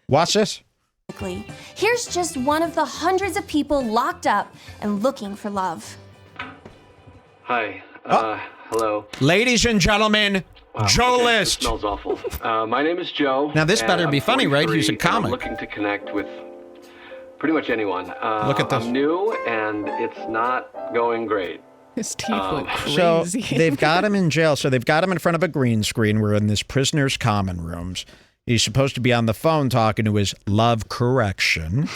Watch this. Here's just one of the hundreds of people locked up and looking for love. Hi. Hello. Ladies and gentlemen, Joe List. Smells awful. My name is Joe. Now, this better and be I'm funny, right? He's a 43, and I'm comic. looking to connect with pretty much anyone. Look at this. I'm new, and it's not going great. His teeth look So crazy. they've got him in jail. So they've got him in front of a green screen. We're in this prisoner's common rooms. He's supposed to be on the phone talking to his love correction.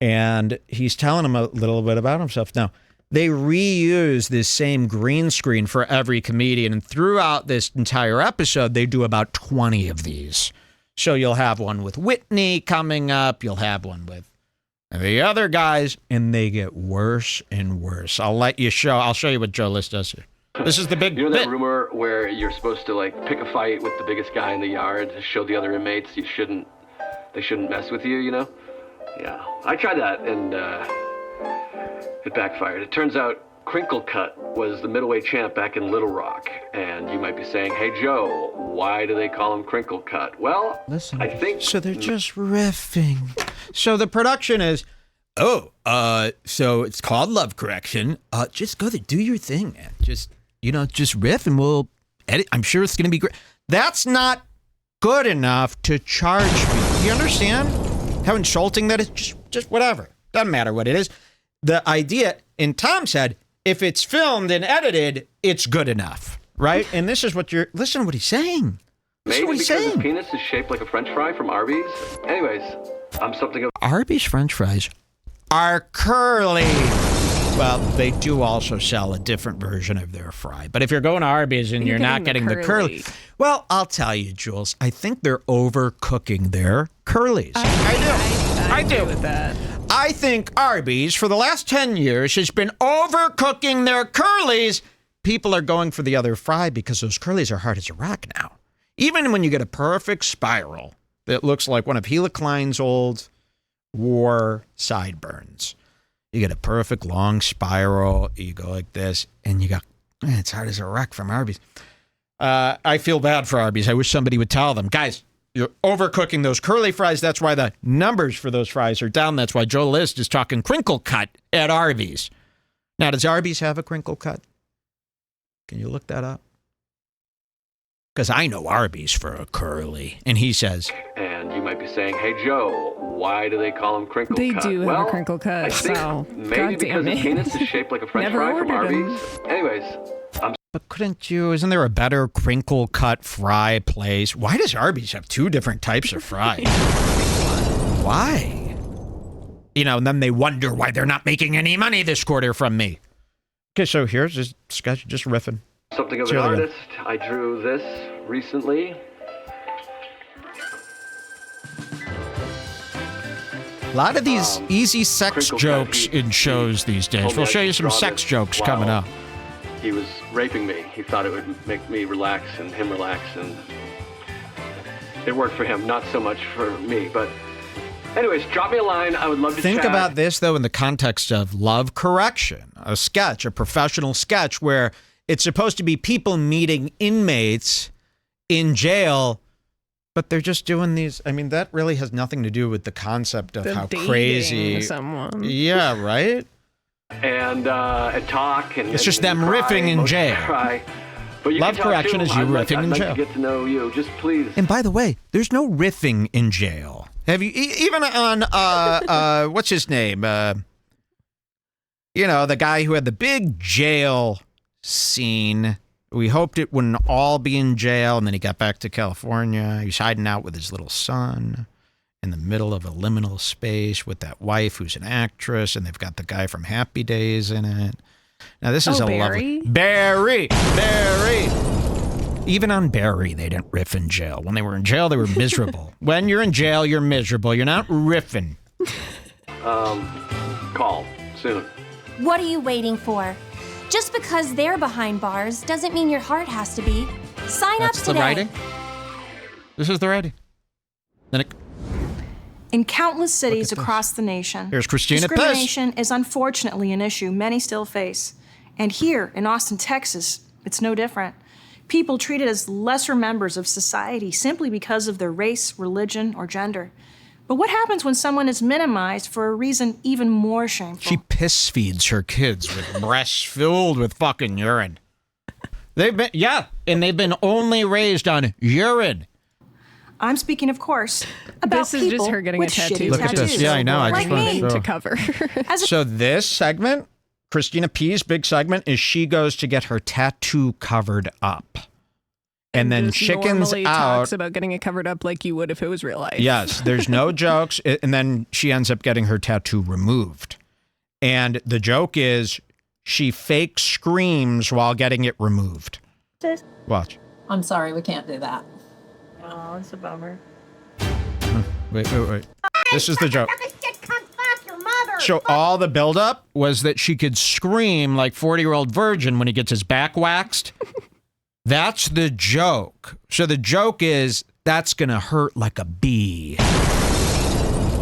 And he's telling him a little bit about himself. Now, they reuse this same green screen for every comedian. And throughout this entire episode, they do about 20 of these. So you'll have one with Whitney coming up. You'll have one with the other guys, and they get worse and worse. I'll show you what Joe List does here. This is the big You know that bit. rumor where you're supposed to like pick a fight with the biggest guy in the yard to show the other inmates they shouldn't mess with you, you know? Yeah, I tried that and it backfired. It turns out Crinkle Cut was the middleweight champ back in Little Rock, and you might be saying, "Hey Joe, why do they call him Crinkle Cut?" Well, listen. I think So they're just riffing. So the production is, so it's called Love Correction. Just go there, do your thing, man. Just riff and we'll edit. I'm sure it's going to be great. That's not good enough to charge me. You understand how insulting that is? Just whatever. Doesn't matter what it is. The idea, and Tom said, if it's filmed and edited, it's good enough, right? And this is what listen to what he's saying. Listen to maybe what he's because his saying. penis is shaped like a French fry from Arby's. Anyways, I'm something of Arby's French fries are curly. Well, they do also sell a different version of their fry. But if you're going to Arby's and you're not getting the curly, well, I'll tell you, Jules, I think they're overcooking their curlies. I do with that. I think Arby's, for the last 10 years, has been overcooking their curlies. People are going for the other fry because those curlies are hard as a rock now. Even when you get a perfect spiral that looks like one of Hela Klein's old war sideburns. You get a perfect long spiral. You go like this, and you go, man, it's hard as a rock from Arby's. I feel bad for Arby's. I wish somebody would tell them, guys, you're overcooking those curly fries. That's why the numbers for those fries are down. That's why Joe List is talking crinkle cut at Arby's. Now, does Arby's have a crinkle cut? Can you look that up? Because I know Arby's for a curly. And he says, and you might be saying, "Hey Joe, why do they call him Crinkle They Cut?" do have a crinkle cut, I think so maybe because his penis is shaped like a French fry from Arby's. Anyways, but couldn't you, isn't there a better crinkle cut fry place? Why does Arby's have two different types of fries? Why? And then they wonder why they're not making any money this quarter from me. Okay, so here's this guy just riffing. something of an artist. I drew this recently. A lot of these easy sex jokes in shows these days. We'll show you some sex jokes coming up. He was raping me. He thought it would make me relax and him relax, and it worked for him, not so much for me. But anyways, drop me a line. I would love to Think chat. about this, though, in the context of Love Correction, a sketch, a professional sketch where it's supposed to be people meeting inmates in jail, but they're just doing these. I mean, that really has nothing to do with the concept of how crazy someone. Yeah, right? And talk. And it's just and them cry, riffing in jail. Cry. But you Love can talk Correction to is him. you I'd riffing in like jail. to get to know you. Just please. And by the way, there's no riffing in jail. Have you even on what's his name? You know, the guy who had the big jail scene. We hoped it wouldn't all be in jail, and then he got back to California. He's hiding out with his little son in the middle of a liminal space with that wife who's an actress, and they've got the guy from Happy Days in it. Now this is a lovely Barry. Even on Barry, they didn't riff in jail. When they were in jail, they were miserable. When you're in jail, you're miserable. You're not riffing. Call soon. What are you waiting for? Just because they're behind bars doesn't mean your heart has to be. Sign up That's today. the writing. This is the writing. Then it, in countless cities across the nation, here's Christina Piss. discrimination is unfortunately an issue many still face. And here in Austin, Texas, it's no different. People treated as lesser members of society simply because of their race, religion, or gender. But what happens when someone is minimized for a reason even more shameful? She piss feeds her kids with breasts filled with fucking urine. They've been only raised on urine. I'm speaking, of course, about this is people just her getting a with tattoo. shitty Look at tattoos. this. Yeah, I know. I Like just wanted me. to show. To cover. So this segment, Christina P's big segment, is she goes to get her tattoo covered up. And then just chickens normally out. talks about getting it covered up like you would if it was real life. Yes, there's no jokes. And then she ends up getting her tattoo removed. And the joke is she fake screams while getting it removed. Watch. I'm sorry, we can't do that. Oh, it's a bummer. Wait. This is the joke. So all the buildup was that she could scream like 40-year-old virgin when he gets his back waxed. That's the joke. So the joke is that's going to hurt like a bee.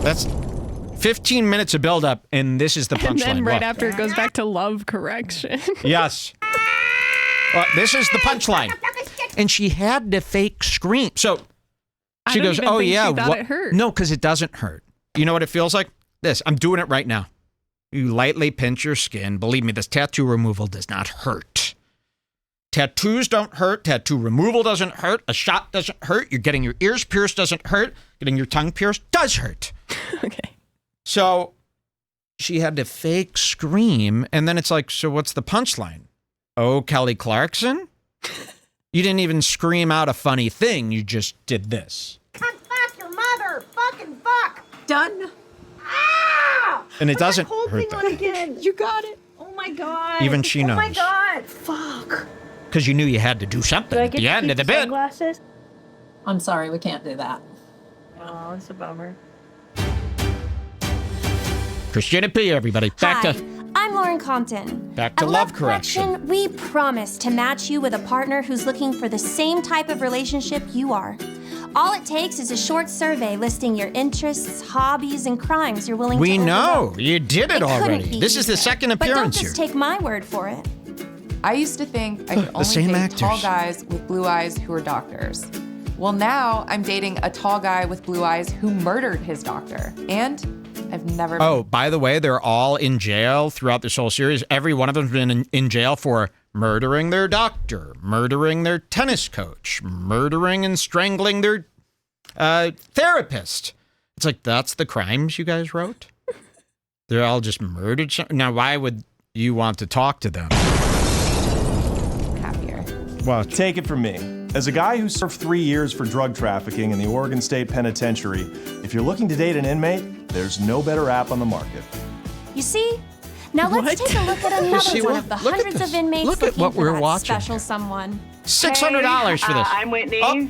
That's 15 minutes of buildup, and this is the punchline. And then right Look. after it goes back to Love Correction. Yes. This is the punchline. And she had to fake scream. So she goes, oh, yeah. She thought it hurt. No, because it doesn't hurt. You know what it feels like? This. I'm doing it right now. You lightly pinch your skin. Believe me, this tattoo removal does not hurt. Tattoos don't hurt. Tattoo removal doesn't hurt. A shot doesn't hurt. You're getting your ears pierced doesn't hurt. Getting your tongue pierced does hurt. Okay. So she had to fake scream. And then it's like, so what's the punchline? Oh, Kelly Clarkson? You didn't even scream out a funny thing. You just did this. Fuck your mother! Fucking fuck! Done. Ah! And it doesn't Whole hurt thing that. on again. You got it. Oh my god. Even she Oh my knows. god. Fuck. Because you knew you had to do something at the end of the bit. Sunglasses? I'm sorry, we can't do that. Oh, it's a bummer. Christina P, everybody. Back Hi, to I'm Lauren Compton. Back to At Love Correction. We promise to match you with a partner who's looking for the same type of relationship you are. All it takes is a short survey listing your interests, hobbies, and crimes you're willing to We know. overlook. You did it couldn't already. be This is the easier. second But don't appearance just here. take my word for it. I used to think I could The only same date actors. tall guys with blue eyes who are doctors. Well, now I'm dating a tall guy with blue eyes who murdered his doctor. And I've never... Oh, by the way, they're all in jail throughout this whole series. Every one of them's been in jail for murdering their doctor, murdering their tennis coach, murdering and strangling their therapist. It's like, that's the crimes you guys wrote? They're all just murdered? Now, why would you want to talk to them? Happier. Well, take it from me. As a guy who served 3 years for drug trafficking in the Oregon State Penitentiary, if you're looking to date an inmate, there's no better app on the market. You see? Now let's take a look at You another see one what? of the Look at hundreds this. of inmates Look at looking what for we're that watching special here. someone. $600 for this. I'm Whitney. Oh.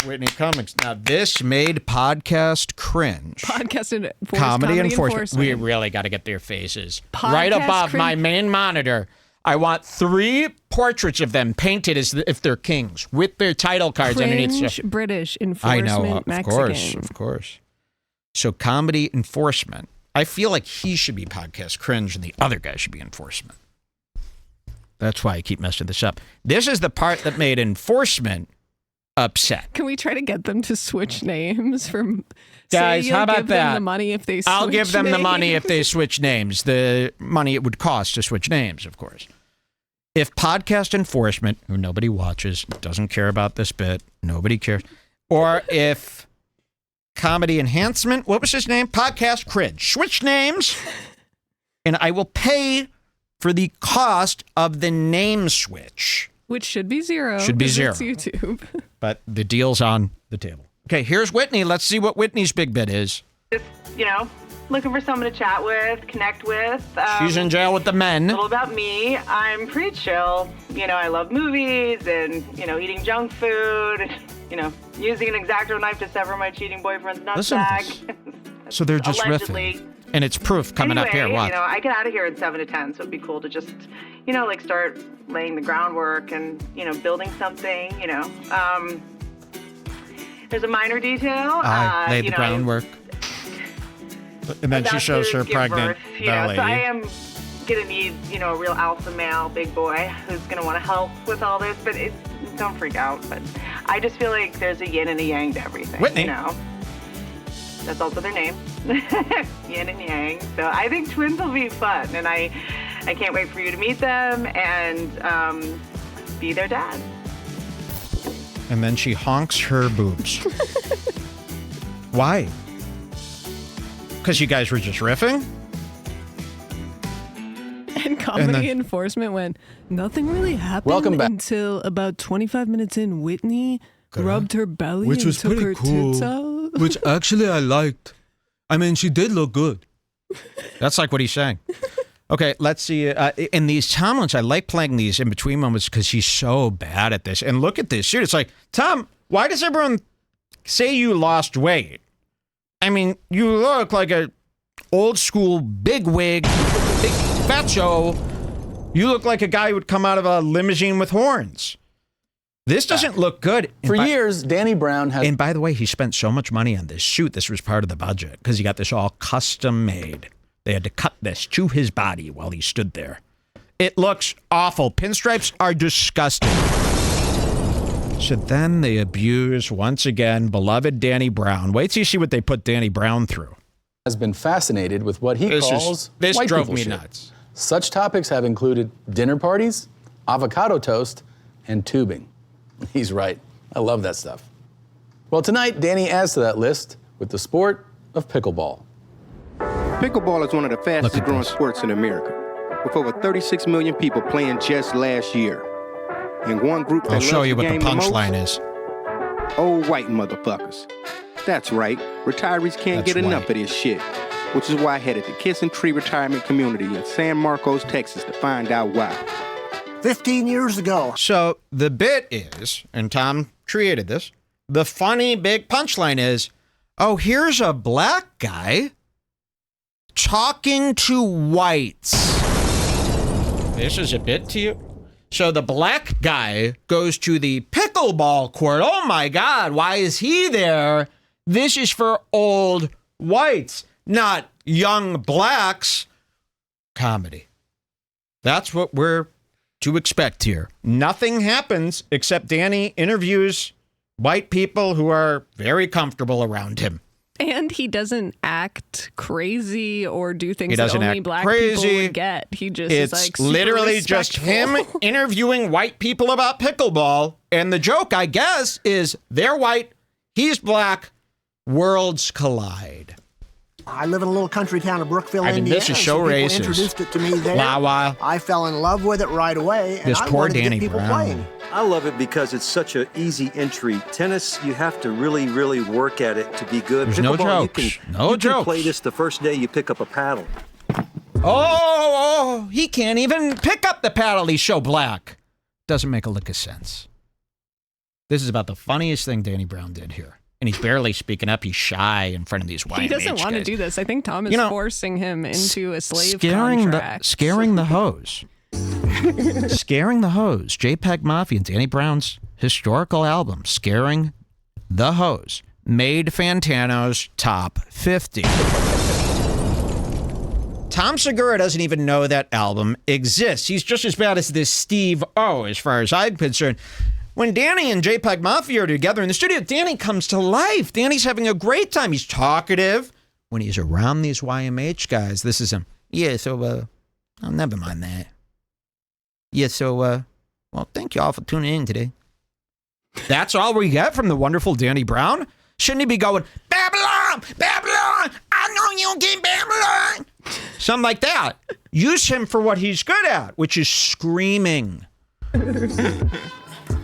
Whitney Cummings. Now, this made podcast cringe. Podcast comedy enforcement. We really got to get their faces. Right above my main monitor. I want 3 portraits of them painted as if they're kings with their title cards underneath. Cringe, British, enforcement, I know, Mexican. Of course. So comedy enforcement. I feel like he should be podcast cringe and the other guy should be enforcement. That's why I keep messing this up. This is the part that made enforcement upset. Can we try to get them to switch names from guys? How about give that? Them the money if they switch I'll give them names. the money if they switch names. The money it would cost to switch names, of course. If podcast enforcement, who nobody watches, doesn't care about this bit, nobody cares, or if comedy enhancement, what was his name? Podcast cringe. Switch names, and I will pay for the cost of the name switch. Which should be 0. Should be 0. It's YouTube. But the deal's on the table. Okay, here's Whitney. Let's see what Whitney's big bit is. Just, looking for someone to chat with, connect with. She's in jail with the men. A little about me. I'm pretty chill. I love movies and, eating junk food and, using an X-Acto knife to sever my cheating boyfriend's nutsack. So they're just Allegedly. riffing. And it's proof coming up here. Watch. I get out of here at 7 to 10, so it'd be cool to just, start laying the groundwork and, building something, There's a minor detail. I laid the groundwork. And then she shows her pregnant belly. So I am going to need, a real alpha male, big boy, who's going to want to help with all this. But don't freak out. But I just feel like there's a yin and a yang to everything. Whitney. That's also their name. Yin and yang. So I think twins will be fun. And I can't wait for you to meet them and be their dad. And then she honks her boobs. Why? Because you guys were just riffing? And comedy enforcement went, nothing really happened Welcome back. until about 25 minutes in. Whitney rubbed her belly Which and was took pretty her cool. tits out. Which actually I liked. I mean, she did look good. That's like what he's saying. Okay, let's see. In these Tom ones, I like playing these in between moments because he's so bad at this. And look at this shoot. It's like, Tom, why does everyone say you lost weight? I mean, you look like a old school big wig, big facho. You look like a guy who would come out of a limousine with horns. This doesn't look good. For years, Danny Brown has... And by the way, he spent so much money on this shoot. This was part of the budget because he got this all custom made. They had to cut this to his body while he stood there. It looks awful. Pinstripes are disgusting. So then they abuse, once again, beloved Danny Brown. Wait till you see what they put Danny Brown through. Has been fascinated with what he calls this white drove people me shit. nuts. Such topics have included dinner parties, avocado toast, and tubing. He's right. I love that stuff. Well, tonight, Danny adds to that list with the sport of pickleball. Pickleball is one of the fastest growing sports in America, with over 36 million people playing just last year. And one group that I'll show loves you the what the game punchline most, is. Old white motherfuckers. That's right. Retirees can't get enough of this shit, which is why I headed to Kissing Tree Retirement Community in San Marcos, Texas to find out why. 15 years ago. So the bit is, and Tom created this, the funny big punchline is, oh, here's a black guy talking to whites. This is a bit to you? So the black guy goes to the pickleball court. Oh my God, why is he there? This is for old whites, not young blacks. Comedy. That's what we're to expect here. Nothing happens except Danny interviews white people who are very comfortable around him. And he doesn't act crazy or do things that only black people would get. He just is like super literally just him interviewing white people about pickleball. And the joke, I guess, is they're white, he's black, worlds collide. I live in a little country town of Brookville, I mean, Indiana. this is so people racist. Introduced it to me there. Wow. I fell in love with it right away, and This I poor wanted Danny to get people Brown. playing. I love it because it's such an easy entry. Tennis, you have to really, really work at it to be good. There's no Pickleball, jokes. You can play this the first day you pick up a paddle. Oh, he can't even pick up the paddle. He's so black. Doesn't make a lick of sense. This is about the funniest thing Danny Brown did here. And he's barely speaking up. He's shy in front of these YMH He doesn't want to guys. do this. I think Tom is forcing him into a slave Scaring contract. the hose. Scaring the Hose. JPEG Mafia and Danny Brown's historical album, Scaring the Hose, made Fantano's top 50. Tom Segura doesn't even know that album exists. He's just as bad as this Steve O, as far as I'm concerned. When Danny and JPEG Mafia are together in the studio, Danny comes to life. Danny's having a great time. He's talkative. When he's around these YMH guys, this is him. Yeah, so, oh, never mind that. Yeah, so, well, thank you all for tuning in today. That's all we get from the wonderful Danny Brown? Shouldn't he be going, Babylon, Babylon, I know you get Babylon? Something like that. Use him for what he's good at, which is screaming.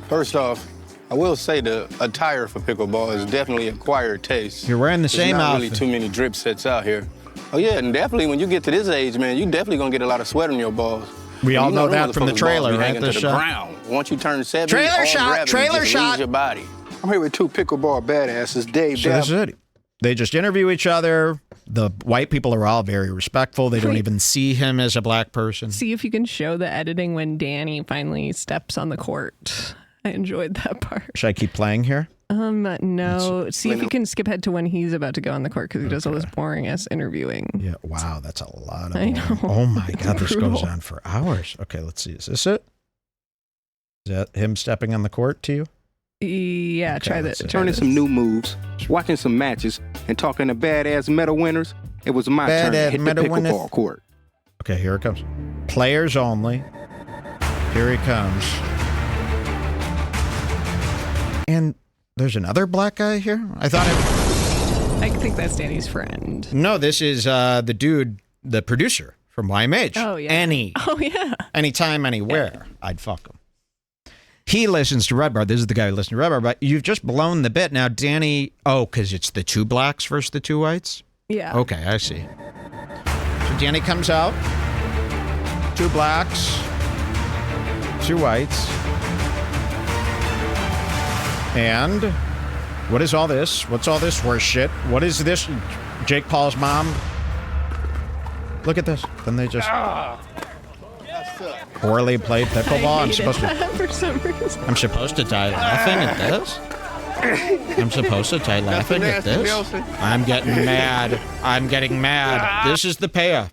First off, I will say the attire for pickleball is definitely acquired taste. You're wearing the same There's not outfit. really too many drip sets out here. Oh yeah, and definitely when you get to this age, man, you definitely gonna get a lot of sweat on your balls. We all know them that from the motherfuckers' trailer, balls be right? hanging The to shot. ground. Once you turn 70, Trailer all shot, gravity trailer just shot. leaves your body. I'm here with two pickleball badasses, Dave. So this is it. They just interview each other. The white people are all very respectful. They don't even see him as a black person. See if you can show the editing when Danny finally steps on the court. I enjoyed that part. Should I keep playing here? No. See if you can skip ahead to when he's about to go on the court because he does all this boring ass interviewing. Yeah. Wow, that's a lot of. I know. Oh my God, this Brutal. goes on for hours. Okay, let's see. Is this it? Is that him stepping on the court to you? Yeah, Okay, try let's that. see. Learning some new moves, watching some matches, and talking to badass medal winners. It was my turn to Badass hit the medal pickleball winners. court. Okay, here it comes. Players only. Here he comes. And there's another black guy here? I thought it... I think that's Danny's friend. No, this is the dude, the producer from YMH. Oh, yeah. Oh, yeah. Anytime, anywhere, I'd fuck him. He listens to Red Bar. This is the guy who listens to Red Bar, but you've just blown the bit. Now, Danny... Oh, because it's the two blacks versus the two whites? Yeah. Okay, I see. So Danny comes out. Two blacks. Two whites. And what is all this? What's all this horse shit? What is this? Jake Paul's mom? Look at this. Then they just poorly played pickleball. I'm supposed to. For some reason. I'm supposed to die laughing at this. I'm supposed to die laughing at this. I'm getting mad. I'm getting mad. This is the payoff.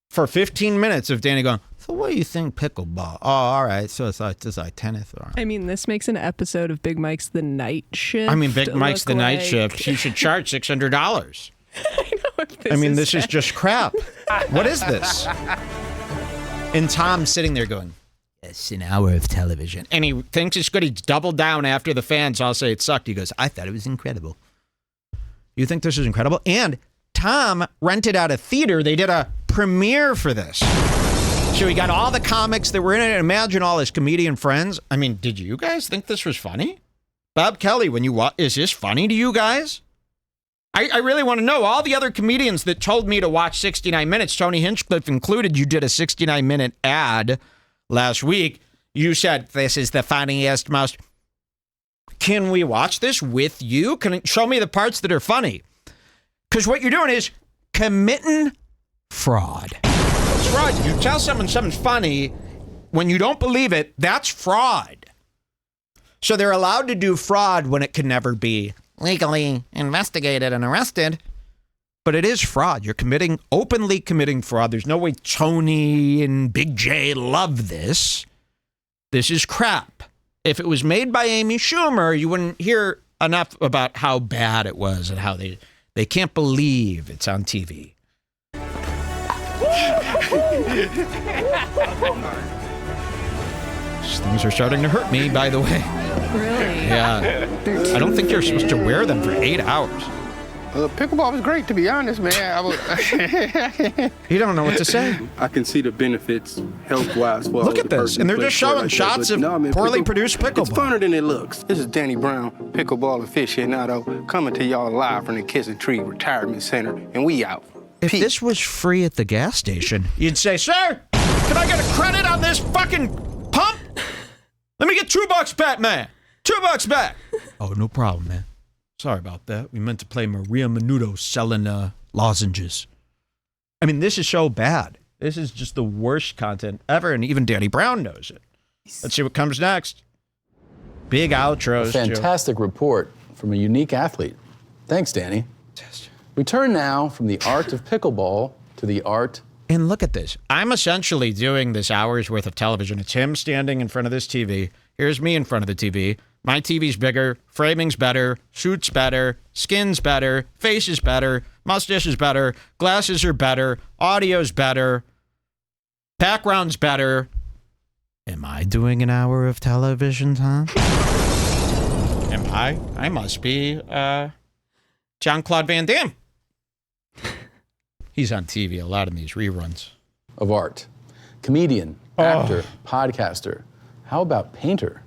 For 15 minutes of Danny going, so what do you think pickleball? Oh, all right. So it's like tennis. All right. I mean, this makes an episode of Big Mike's The Night Shift. I mean, Big Mike's The look Night like- Shift. He should charge $600. This I mean, is this is just crap. What is this? And Tom's sitting there going, yes, an hour of television. And he thinks it's good. He's doubled down after the fans all say it sucked. He goes, I thought it was incredible. You think this is incredible? And Tom rented out a theater. They did a premiere for this. So he got all the comics that were in it. Imagine all his comedian friends. I mean, did you guys think this was funny? Bob Kelly, when you watch, is this funny to you guys? I really want to know. All the other comedians that told me to watch 69 Minutes, Tony Hinchcliffe included, you did a 69-minute ad last week. You said, this is the funniest, most... Can we watch this with you? Can it show me the parts that are funny? Because what you're doing is committing fraud. It's fraud. You tell someone something's funny, when you don't believe it, that's fraud. So they're allowed to do fraud when it can never be legally investigated and arrested, but it is fraud. You're openly committing fraud. There's no way Tony and Big J love this. This is crap. If it was made by Amy Schumer, you wouldn't hear enough about how bad it was and how they can't believe it's on TV. These things are starting to hurt me, by the way. Really? Yeah. I don't think you're supposed to wear them for 8 hours. Pickleball was great, to be honest, man. You don't know what to say. I can see the benefits health-wise. For Look at this. And they're just showing shots of poorly produced pickleball. It's funner than it looks. This is Danny Brown, pickleball aficionado, coming to y'all live from the Kissing Tree Retirement Center, and we out. If this was free at the gas station, you'd say, sir, can I get a credit on this fucking pump? Let me get $2, Batman. $2 back. Oh, no problem, man. Sorry about that. We meant to play Maria Menudo selling lozenges. I mean, this is so bad. This is just the worst content ever, and even Danny Brown knows it. Let's see what comes next. Big outros. A fantastic report from a unique athlete. Thanks, Danny. We turn now from the art of pickleball to the art. And look at this. I'm essentially doing this hour's worth of television. It's him standing in front of this TV. Here's me in front of the TV. My TV's bigger, framing's better, suit's better, skin's better, face is better, mustache is better, glasses are better, audio's better, background's better. Am I doing an hour of television, Tom? Am I? I must be Jean-Claude Van Damme. He's on TV a lot in these reruns. Of art. Comedian, actor, podcaster. How about painter?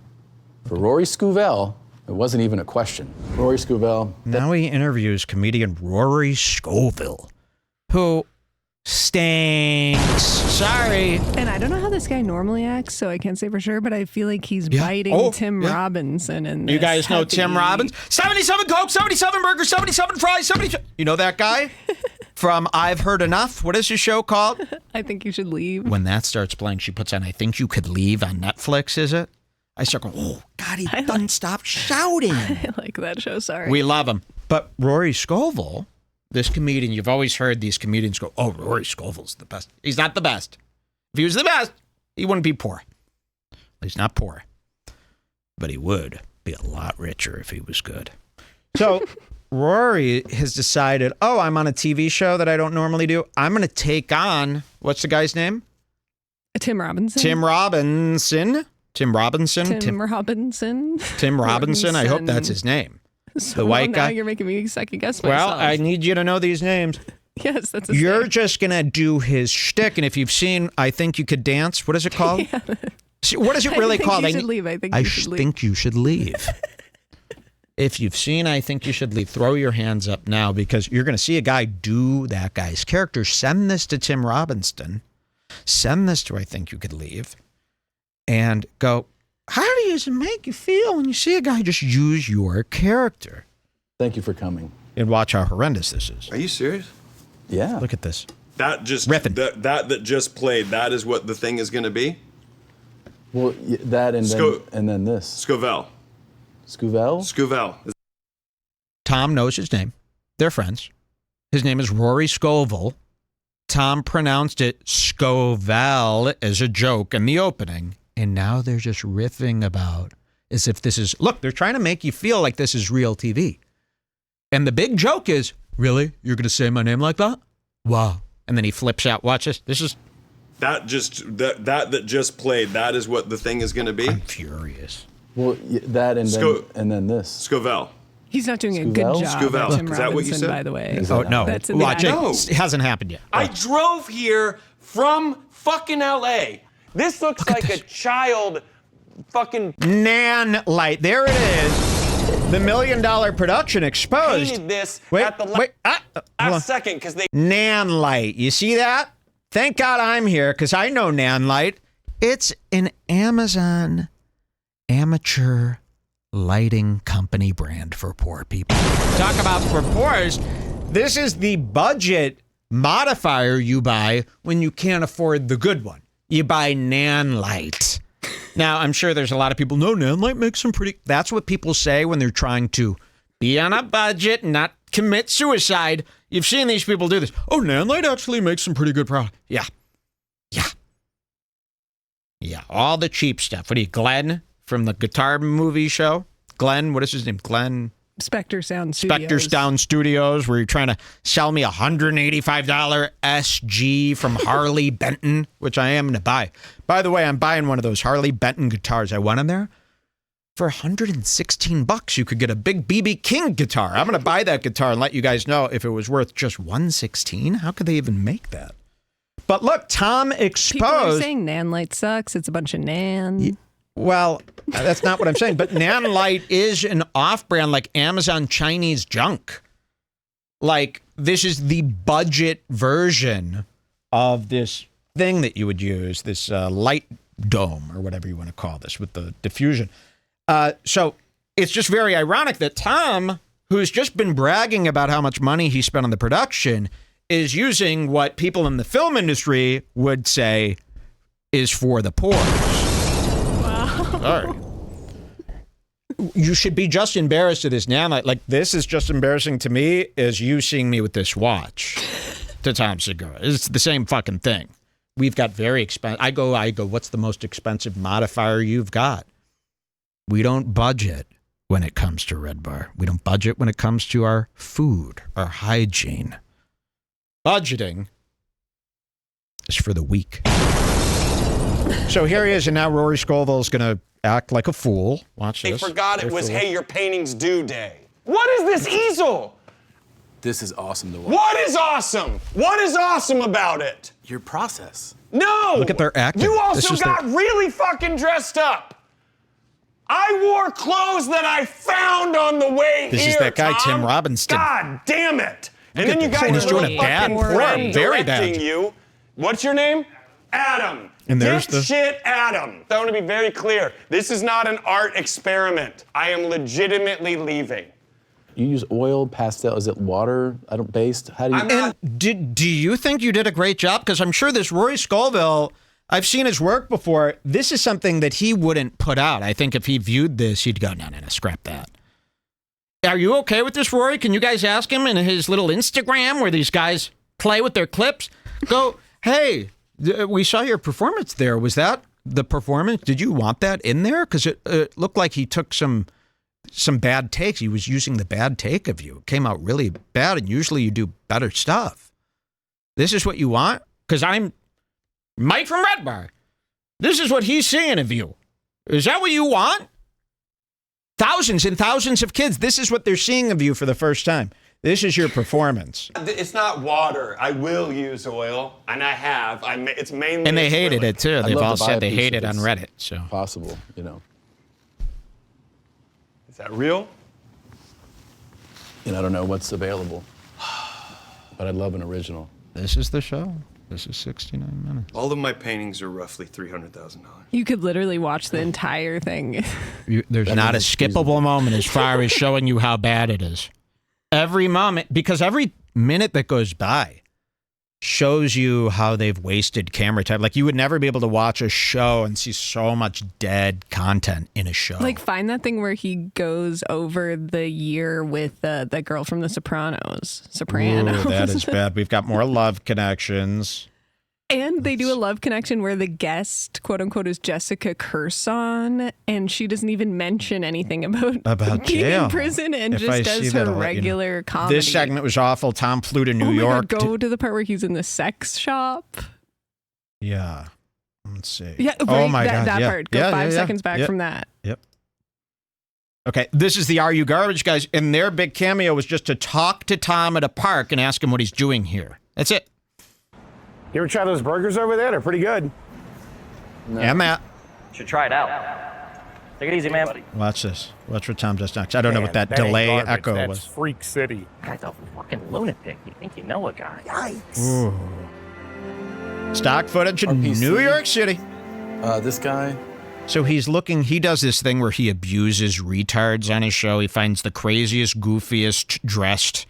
For Rory Scoville, it wasn't even a question. Rory Scoville. Now he interviews comedian Rory Scoville, who stinks. Sorry. And I don't know how this guy normally acts, so I can't say for sure, but I feel like he's biting Tim Robinson in this. You guys know Tim Robbins? 77 Coke, 77 burgers, 77 fries, 77... You know that guy? From I've Heard Enough? What is his show called? I Think You Should Leave. When that starts playing, she puts on I Think You Could Leave on Netflix, is it? I start going, oh, God, he doesn't stop shouting. I like that show, sorry. We love him. But Rory Scoville, this comedian, you've always heard these comedians go, oh, Rory Scoville's the best. He's not the best. If he was the best, he wouldn't be poor. He's not poor. But he would be a lot richer if he was good. So Rory has decided, oh, I'm on a TV show that I don't normally do. I'm going to take on, what's the guy's name? Tim Robinson. Tim Robinson. Tim Robinson. I hope that's his name. So the white guy. Now you're making me second guess myself. Well, I need you to know these names. Yes, that's his You're name. just going to do his shtick. And if you've seen I Think You Could Dance, what is it called? Yeah. What is it really called? I think you should leave. If you've seen I Think You Should Leave, throw your hands up now because you're going to see a guy do that guy's character. Send this to Tim Robinson. Send this to I Think You Could Leave. And go, how does it make you feel when you see a guy just use your character? Thank you for coming. And watch how horrendous this is. Are you serious? Yeah. Look at this. That just that just played. That is what the thing is going to be. Well, that and then this. Scoville. Scoville. Tom knows his name. They're friends. His name is Rory Scoville. Tom pronounced it Scoville as a joke in the opening. And now they're just riffing about as if this is, look, they're trying to make you feel like this is real TV. And the big joke is, really? You're going to say my name like that? Wow. And then he flips out. Watch this. This is. That just played. That is what the thing is going to be. I'm furious. Well, that and then this. Scoville. He's not doing a good job. Scoville. Tim is that what you Robinson, said? By the way. Oh, no. That's in Watch the it. It hasn't happened yet. I drove here from fucking LA. This looks like a child fucking Nan Light. There it is. The $1 million production exposed. painted this at the last second because they Nan Light. You see that? Thank God I'm here because I know Nan Light. It's an Amazon amateur lighting company brand for poor people. Talk about for poors. This is the budget modifier you buy when you can't afford the good one. You buy Nan Light. Now, I'm sure there's a lot of people, no, Nan Light makes some pretty... That's what people say when they're trying to be on a budget and not commit suicide. You've seen these people do this. Oh, Nan Light actually makes some pretty good product. Yeah. All the cheap stuff. What are you, Glenn from the guitar movie show? Glenn, what is his name? Glenn... Spectre Sound Studios. Spectre Sound Studios, where you're trying to sell me a $185 SG from Harley Benton, which I am going to buy. By the way, I'm buying one of those Harley Benton guitars. I went in there. For $116, you could get a big BB King guitar. I'm going to buy that guitar and let you guys know if it was worth just $116. How could they even make that? But look, Tom exposed... People are saying Nan Light sucks. It's a bunch of Nan. Well, that's not what I'm saying. But Nan Light is an off-brand, like Amazon Chinese junk. Like, this is the budget version of this thing that you would use, this light dome or whatever you want to call this with the diffusion. So it's just very ironic that Tom, who's just been bragging about how much money he spent on the production, is using what people in the film industry would say is for the poor. Wow. Sorry. You should be just embarrassed at this now. Like, this is just embarrassing to me as you seeing me with this watch to Tom Segura. It's the same fucking thing. We've got very expensive. I go, what's the most expensive modifier you've got? We don't budget when it comes to Red Bar. We don't budget when it comes to our food, our hygiene. Budgeting is for the weak. So here he is, and now Rory Scoville is going to act like a fool. Watch this. They forgot it was, hey, your painting's due day. What is this easel? This is awesome to watch. What is awesome? What is awesome about it? Your process. No! Look at their acting. You also got really fucking dressed up. I wore clothes that I found on the way This here, is that guy, Tom. Tim Robinson. God damn it. Look And then at you this. got He's your doing little a bad fucking friend very bad. directing you. What's your name? Adam. And there's Get shit, Adam. I want to be very clear. This is not an art experiment. I am legitimately leaving. You use oil, pastel, is it water based? How do you... Do you think you did a great job? Because I'm sure this Rory Scoville, I've seen his work before. This is something that he wouldn't put out. I think if he viewed this, he'd go, no, scrap that. Are you okay with this, Rory? Can you guys ask him in his little Instagram where these guys play with their clips? Go, hey, we saw your performance there. Was that the performance? Did you want that in there? Because it looked like he took some bad takes. He was using the bad take of you. It came out really bad, and usually you do better stuff. This is what you want? Because I'm Mike from Red Bar. This is what he's seeing of you. Is that what you want? Thousands and thousands of kids, this is what they're seeing of you for the first time. This is your performance. It's not water. I will use oil, and I have. It's mainly. And they hated acrylic. it too. They've all said they hate it on Reddit. So possible, you know. Is that real? And I don't know what's available, but I'd love an original. This is the show. This is 69 minutes. All of my paintings are roughly $300,000. You could literally watch the entire thing. There's not a skippable moment as far as showing you how bad it is. Every moment, because every minute that goes by shows you how they've wasted camera time. Like, you would never be able to watch a show and see so much dead content in a show. Like, find that thing where he goes over the year with the girl from The Sopranos. Ooh, that is bad. We've got more love connections. And they do a love connection where the guest, quote unquote, is Jessica Curson, and she doesn't even mention anything about being jail. in prison and If just I does see her that, I'll let you know. regular comedy. This segment was awful. Tom flew to New York. God, go to the part where he's in the sex shop. Yeah. Let's see. Yeah, right, oh my God. that yeah. part. Go yeah, 5 yeah, seconds back yep. from that. Yep. Okay, this is the Are You Garbage guys, and their big cameo was just to talk to Tom at a park and ask him what he's doing here. That's it. You ever try those burgers over there? They're pretty good. No. And Matt. Should try it out. Take it easy, man. Watch this. Watch what Tom does next. I don't know what that that ain't delay garbage. echo That's was. Freak City. Guy's a fucking lunatic. You think you know a guy? Yikes. Ooh. Stock footage in New York City. This guy. So he does this thing where he abuses retards on his show. He finds the craziest, goofiest dressed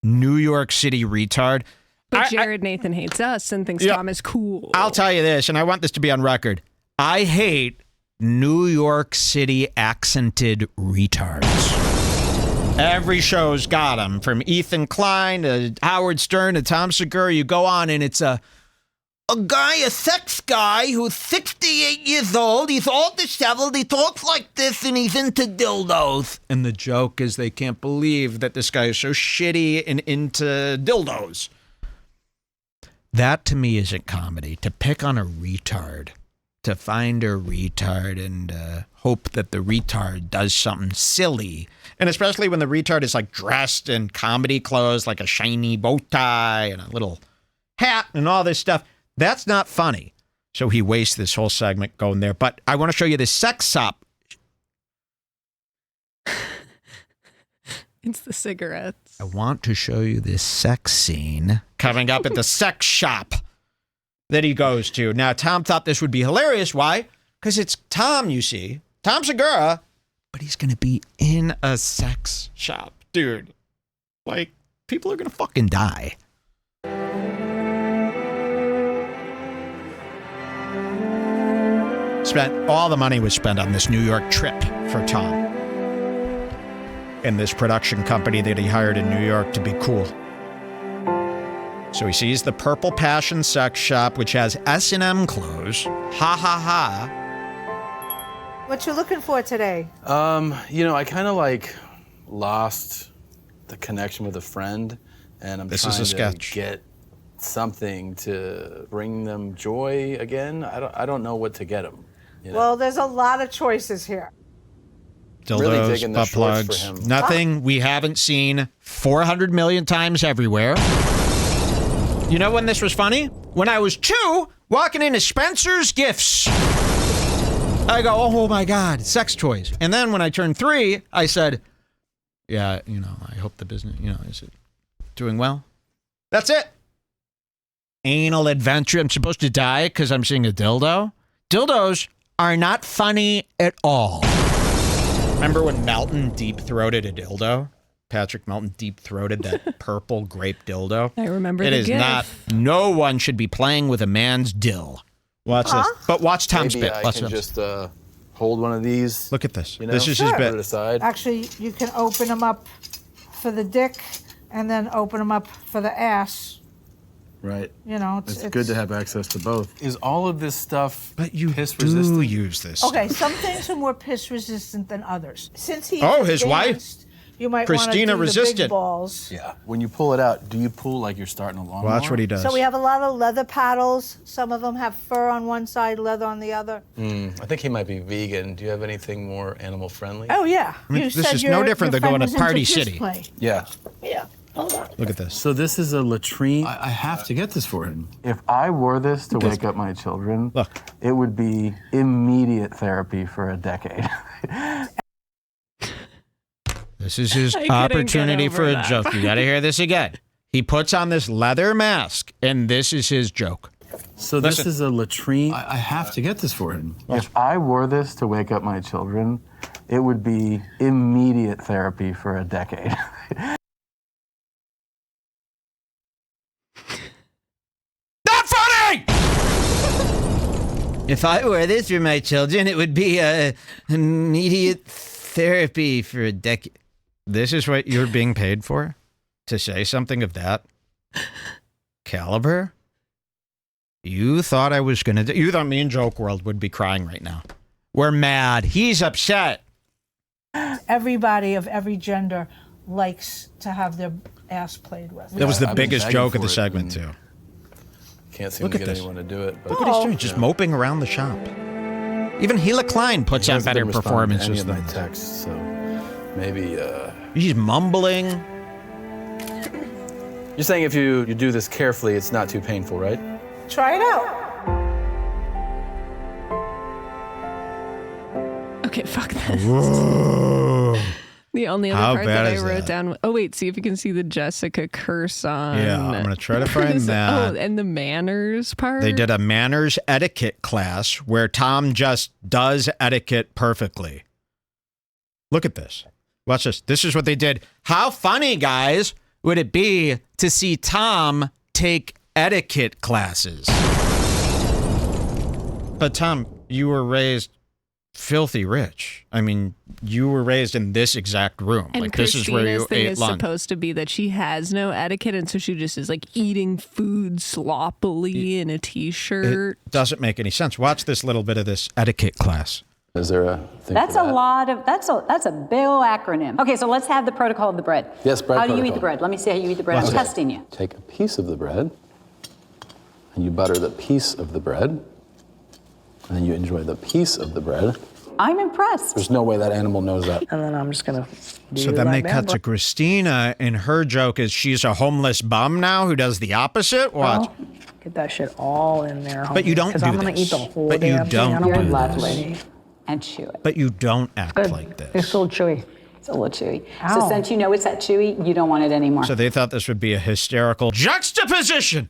New York City retard. But Jared Nathan hates us and thinks Tom is cool. I'll tell you this, and I want this to be on record. I hate New York City accented retards. Every show's got them, from Ethan Klein to Howard Stern to Tom Segura. You go on, and it's a sex guy who's 68 years old. He's all disheveled. He talks like this, and he's into dildos. And the joke is they can't believe that this guy is so shitty and into dildos. That, to me, isn't comedy. To pick on a retard, to find a retard and hope that the retard does something silly. And especially when the retard is like dressed in comedy clothes, like a shiny bow tie and a little hat and all this stuff. That's not funny. So he wastes this whole segment going there. But I want to show you this sex shop. It's the cigarettes. I want to show you this sex scene coming up at the sex shop that he goes to. Now, Tom thought this would be hilarious. Why? Because it's Tom, you see. Tom Segura, but Everybody's going to be in a sex shop. Dude, like, people are going to fucking die. All the money was spent on this New York trip for Tom. And this production company that he hired in New York to be cool. So he sees the Purple Passion sex shop, which has S&M clothes. Ha ha ha. What you looking for today? I kind of like lost the connection with a friend, and I'm trying to get something to bring them joy again. I don't know what to get them. Well, there's a lot of choices here. Dildos, really digging the butt shorts plugs, for him. nothing we haven't seen 400 million times everywhere. You know when this was funny? When I was 2, walking into Spencer's Gifts. I go, oh my God, sex toys. And then when I turned 3, I said, yeah, I hope the business, is it doing well? That's it. Anal adventure. I'm supposed to die because I'm seeing a dildo. Dildos are not funny at all. Remember when Melton deep-throated a dildo? Patrick Melton deep-throated that purple grape dildo? I remember it the is gif. not. No one should be playing with a man's dill. Watch this. But watch Tom Maybe spit. I Watch can him. just hold one of these. Look at this. This is his put bit. it aside. Actually, you can open them up for the dick and then open them up for the ass. Right. It's good to have access to both. Is all of this stuff piss Do resistant? use this. Okay, some things are more piss resistant than others. Since he's his wife, advanced, you might Christina, want to do the resistant. big balls. Yeah. When you pull it out, do you pull like you're starting a lawnmower? Watch what he does. So we have a lot of leather paddles. Some of them have fur on one side, leather on the other. I think he might be vegan. Do you have anything more animal friendly? Oh yeah. This is no different than going to Party City. Yeah. Yeah. Hold on. Look at this. So this is a latrine. I have to get this for him. If I wore this to wake up my children, it would be immediate therapy for a decade. This is his I couldn't opportunity get over for a that. joke. You got to hear this again. He puts on this leather mask, and this is his joke. So this is a latrine. I have to get this for him. If I wore this to wake up my children, it would be immediate therapy for a decade. Not funny! If I were this for my children, it would be immediate therapy for a decade. This is what you're being paid for? To say something of that caliber? You thought I was going to... You thought me and Joke World would be crying right now. We're mad. He's upset. Everybody of every gender likes to have their ass played with. That was the I've been biggest begging joke of for the it, segment, too. Can't seem Look to at get this. anyone to do it. But Look what he's doing, just moping around the shop. Even Gila Klein puts He on hasn't better been responding to performances any than of my texts, so maybe. He's mumbling. You're saying if you do this carefully, it's not too painful, right? Try it out. Okay, fuck this. Whoa. The only other How part bad that I is wrote that? down. Oh wait, see if you can see the Jessica curse on. Yeah, I'm gonna try to find that. Oh, and the manners part. They did a manners etiquette class where Tom just does etiquette perfectly. Look at this. Watch this. This is what they did. How funny, guys, would it be to see Tom take etiquette classes? But Tom, you were raised filthy rich. I mean, you were raised in this exact room. And like this is where you Christina's thing ate is lunch. supposed to be that she has no etiquette, and so she just is like eating food sloppily in a t-shirt. It doesn't make any sense. Watch this little bit of this etiquette class. Is there a thing That's for a that? lot of, that's a big ol' acronym. Okay, so let's have the protocol of the bread. Yes, bread How do you eat protocol. the bread? Let me see how you eat the bread. I'm Okay. testing you. Take a piece of the bread, and you butter the piece of the bread, and then you enjoy the piece of the bread. I'm impressed. There's no way that animal knows that. And then I'm just gonna. So then they cut to Christina, and her joke is she's a homeless bum now who does the opposite. Watch. Get that shit all in there. But you don't Because do I'm gonna this. eat the whole But you damn don't thing. I don't do want this. lady. And chew it. But you don't act Good. like this. It's a little chewy. It's a little chewy. Ow. So since you know it's that chewy, you don't want it anymore. So they thought this would be a hysterical juxtaposition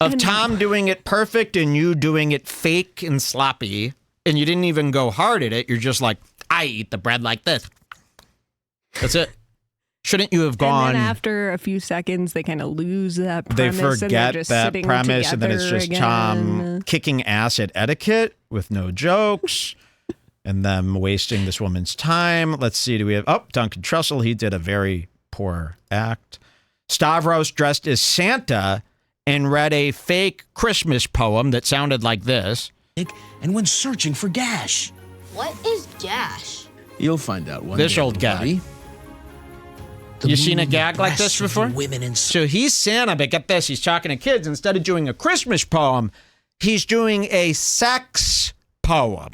of Tom doing it perfect and you doing it fake and sloppy. And you didn't even go hard at it. You're just like, I eat the bread like this. That's it. Shouldn't you have gone? And then after a few seconds, they kind of lose that They premise. forget just that sitting premise, and then it's just together Tom again. kicking ass at etiquette with no jokes, and them wasting this woman's time. Let's see. Do we have? Oh, Duncan Trussell. He did a very poor act. Stavros dressed as Santa and read a fake Christmas poem that sounded like this. And when searching for gash. What is gash? You'll find out one This day, old guy. buddy. You seen a gag like breasts this of before? women in So he's Santa, but get this, he's talking to kids. Instead of doing a Christmas poem, he's doing a sex poem.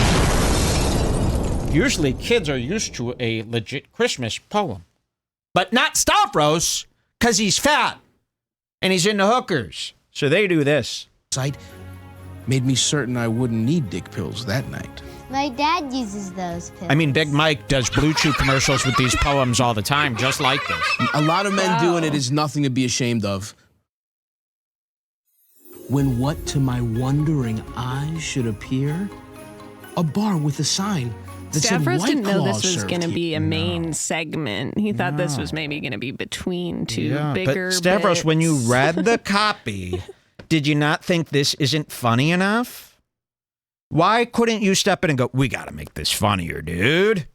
Usually kids are used to a legit Christmas poem. But not Stavros, because he's fat. And he's into hookers. So they do this. Sight made me certain I wouldn't need dick pills that night. My dad uses those pills. I mean, Big Mike does Blue Chew commercials with these poems all the time, just like this. A lot of men doing it is nothing to be ashamed of. When what to my wondering eyes should appear? A bar with a sign that said Stavros White didn't know Claw this was served going to here. be a main segment. He thought this was maybe going to be between two bigger But Stavros, bits. when you read the copy, did you not think this isn't funny enough? Why couldn't you step in and go, we got to make this funnier, dude?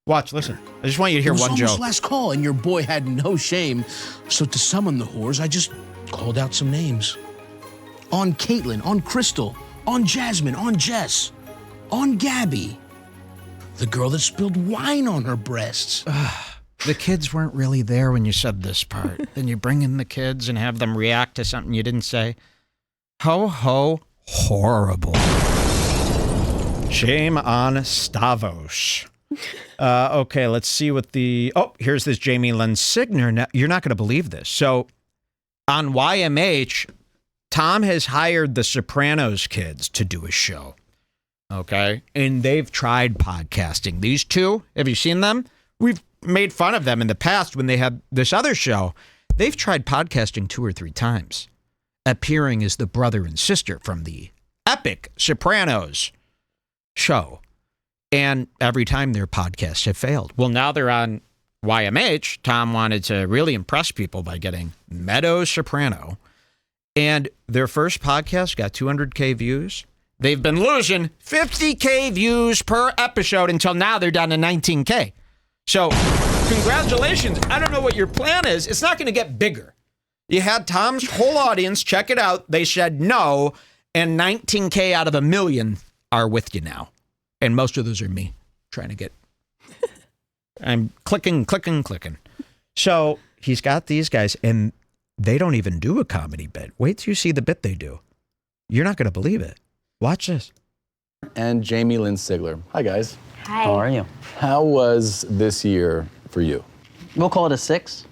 Watch, listen. I just want you to hear It was one almost joke. last call, and your boy had no shame. So to summon the whores, I just called out some names. On Caitlin, on Crystal, on Jasmine, on Jess, on Gabby. The girl that spilled wine on her breasts. The kids weren't really there when you said this part. Then you bring in the kids and have them react to something you didn't say. Ho, ho, horrible. Shame on Stavros. Okay, let's see what the... Oh, here's this Jamie Lynn Signer. Now, you're not going to believe this. So on YMH, Tom has hired the Sopranos kids to do a show. Okay? And they've tried podcasting. These two, have you seen them? We've made fun of them in the past when they had this other show. They've tried podcasting 2 or 3 times, appearing as the brother and sister from the epic Sopranos show. And every time their podcasts have failed. Well, now they're on YMH. Tom wanted to really impress people by getting Meadow Soprano. And their first podcast got 200K views. They've been losing 50K views per episode until now they're down to 19K. So congratulations. I don't know what your plan is. It's not going to get bigger. You had Tom's whole audience check it out. They said no. And 19K out of 1 million are with you now. And most of those are me trying to get... I'm clicking. So he's got these guys, and they don't even do a comedy bit. Wait till you see the bit they do. You're not going to believe it. Watch this. And Jamie Lynn Sigler. Hi, guys. Hi. How are you? How was this year for you? We'll call it a 6.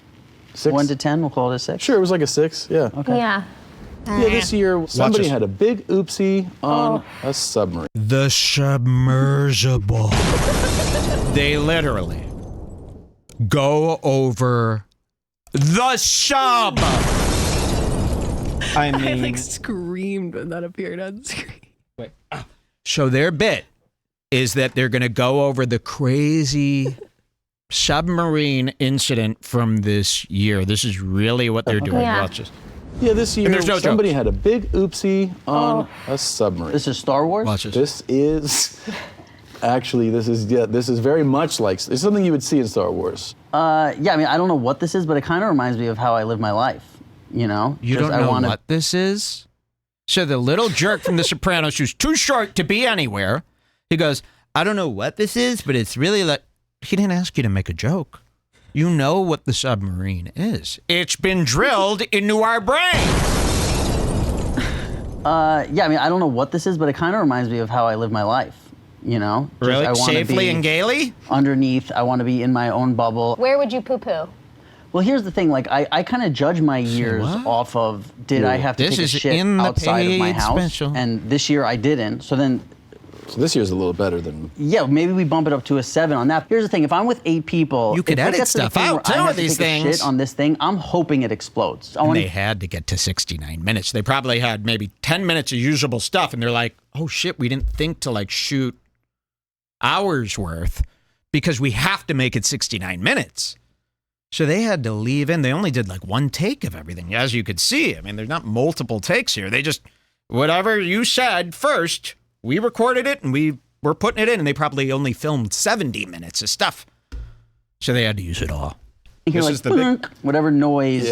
6? 1 to 10, we'll call it a 6. Sure, it was like a 6, yeah. Okay. Yeah. Yeah, this year, somebody this. had a big oopsie on a submarine. The submersible. They literally go over the sub. I I mean, screamed when that appeared on screen. wait. So their bit is that they're going to go over the crazy submarine incident from this year. This is really what they're doing. Yeah. Watch this. Yeah, this year, And there's no somebody jokes. had a big oopsie on a submarine. This is Star Wars? Watch this. This is actually, this is very much like, it's something you would see in Star Wars. Yeah, I mean, I don't know what this is, but it kind of reminds me of how I live my life, you know? You Just don't know wanna- what this is? So the little jerk from The Sopranos who's too short to be anywhere, he goes, I don't know what this is, but it's really like... He didn't ask you to make a joke. You know what the submarine is. It's been drilled into our brains. Yeah, I mean, I don't know what this is, but it kind of reminds me of how I live my life, you know? Just Really? I wanna Safely be and gaily? Underneath, I want to be in my own bubble. Where would you poo-poo? Well, here's the thing. Like, I kind of judge my years off of did I have to This take a is shit in the outside of my paid house, special. and this year I didn't. So then, So this year's a little better than... yeah, maybe we bump it up to a 7 on that. Here's the thing. If I'm with 8 people, You could if it edit gets to the stuff point out, where too, I have with to these take a things. shit on this thing, I'm hoping it explodes. I And want they had to get to 69 minutes. They probably had maybe 10 minutes of usable stuff, and they're like, oh, shit, we didn't think to, like, shoot hours worth. because we have to make it 69 minutes. So they had to leave in. They only did like one take of everything, as you could see. I mean, there's not multiple takes here. They just, whatever you said first, we recorded it and we were putting it in, and they probably only filmed 70 minutes of stuff. So they had to use it all. You hear This like is the big, whatever noise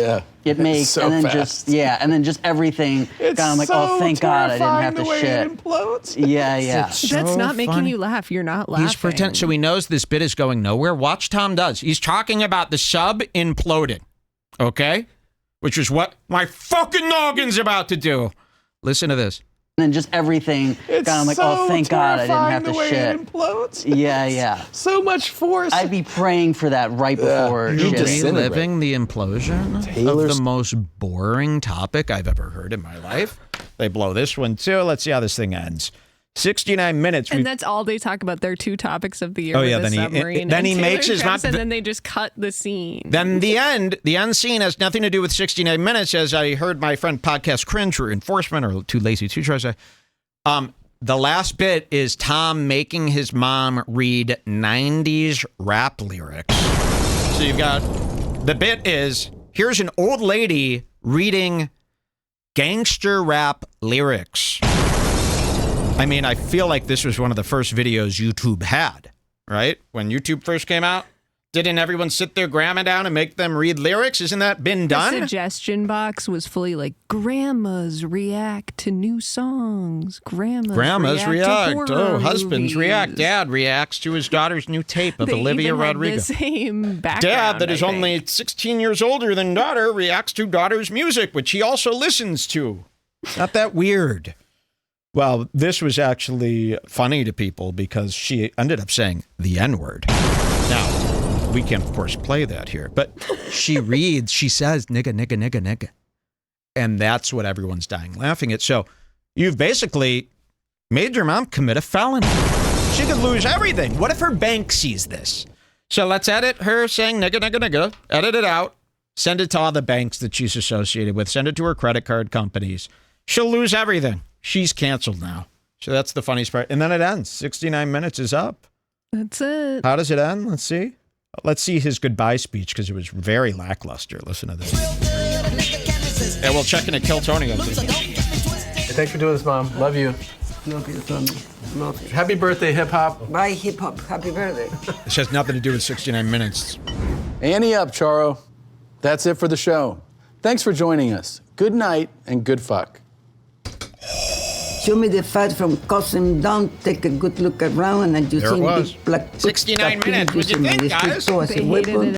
it makes, so and then fast. and then just everything. I'm like, oh, thank God I didn't have to shit. Implodes. Yeah. That's not making you laugh. You're not laughing. he's pretending, so he knows this bit is going nowhere. Watch Tom does. He's talking about the sub imploded, okay? Which is what my fucking noggin's about to do. Listen to this. And then just everything. I'm like, oh, thank God I didn't have to shit. It implodes. Yeah. So much force. I'd be praying for that right before You're shit. reliving the implosion of the most boring topic I've ever heard in my life. They blow this one too. Let's see how this thing ends. 69 minutes. And that's all they talk about. Their 2 topics of the year. Oh, yeah, the then submarine he and makes his Taylor mouth. Swift, and then they just cut the scene. Then the end scene has nothing to do with 69 minutes, as I heard my friend Podcast Cringe or Enforcement or Too Lazy to Try say. The last bit is Tom making his mom read 90s rap lyrics. So you've got, the bit is, here's an old lady reading gangster rap lyrics. I mean, I feel like this was one of the first videos YouTube had, right? When YouTube first came out. Didn't everyone sit their grandma down and make them read lyrics? Isn't that been done? The suggestion box was fully like, grandmas react to new songs. Grandmas react to horror husbands movies. react. Dad reacts to his daughter's new tape of They Olivia even had Rodrigo. the same background, Dad, that is I think. only 16 years older than daughter, reacts to daughter's music, which he also listens to. Not that weird. Well, this was actually funny to people because she ended up saying the N-word. Now, we can, of course, play that here. But she says, nigga. And that's what everyone's dying laughing at. So you've basically made your mom commit a felony. She could lose everything. What if her bank sees this? So let's edit her saying nigga. Edit it out. Send it to all the banks that she's associated with. Send it to her credit card companies. She'll lose everything. She's canceled now. So that's the funniest part. And then it ends. 69 minutes is up. That's it. How does it end? Let's see. Let's see his goodbye speech because it was very lackluster. Listen to this. Yeah, we'll check in at Kiltonia. Thanks for doing this, Mom. Love you. Love you, son. Love you. Happy birthday, hip hop. Bye, hip hop. Happy birthday. This has nothing to do with 69 minutes. Ante up, Charo. That's it for the show. Thanks for joining us. Good night and good fuck. Show me the fat from Cousin Down. Take a good look around and you There it see was. big black 69 minutes. What'd you think, guys? They hated it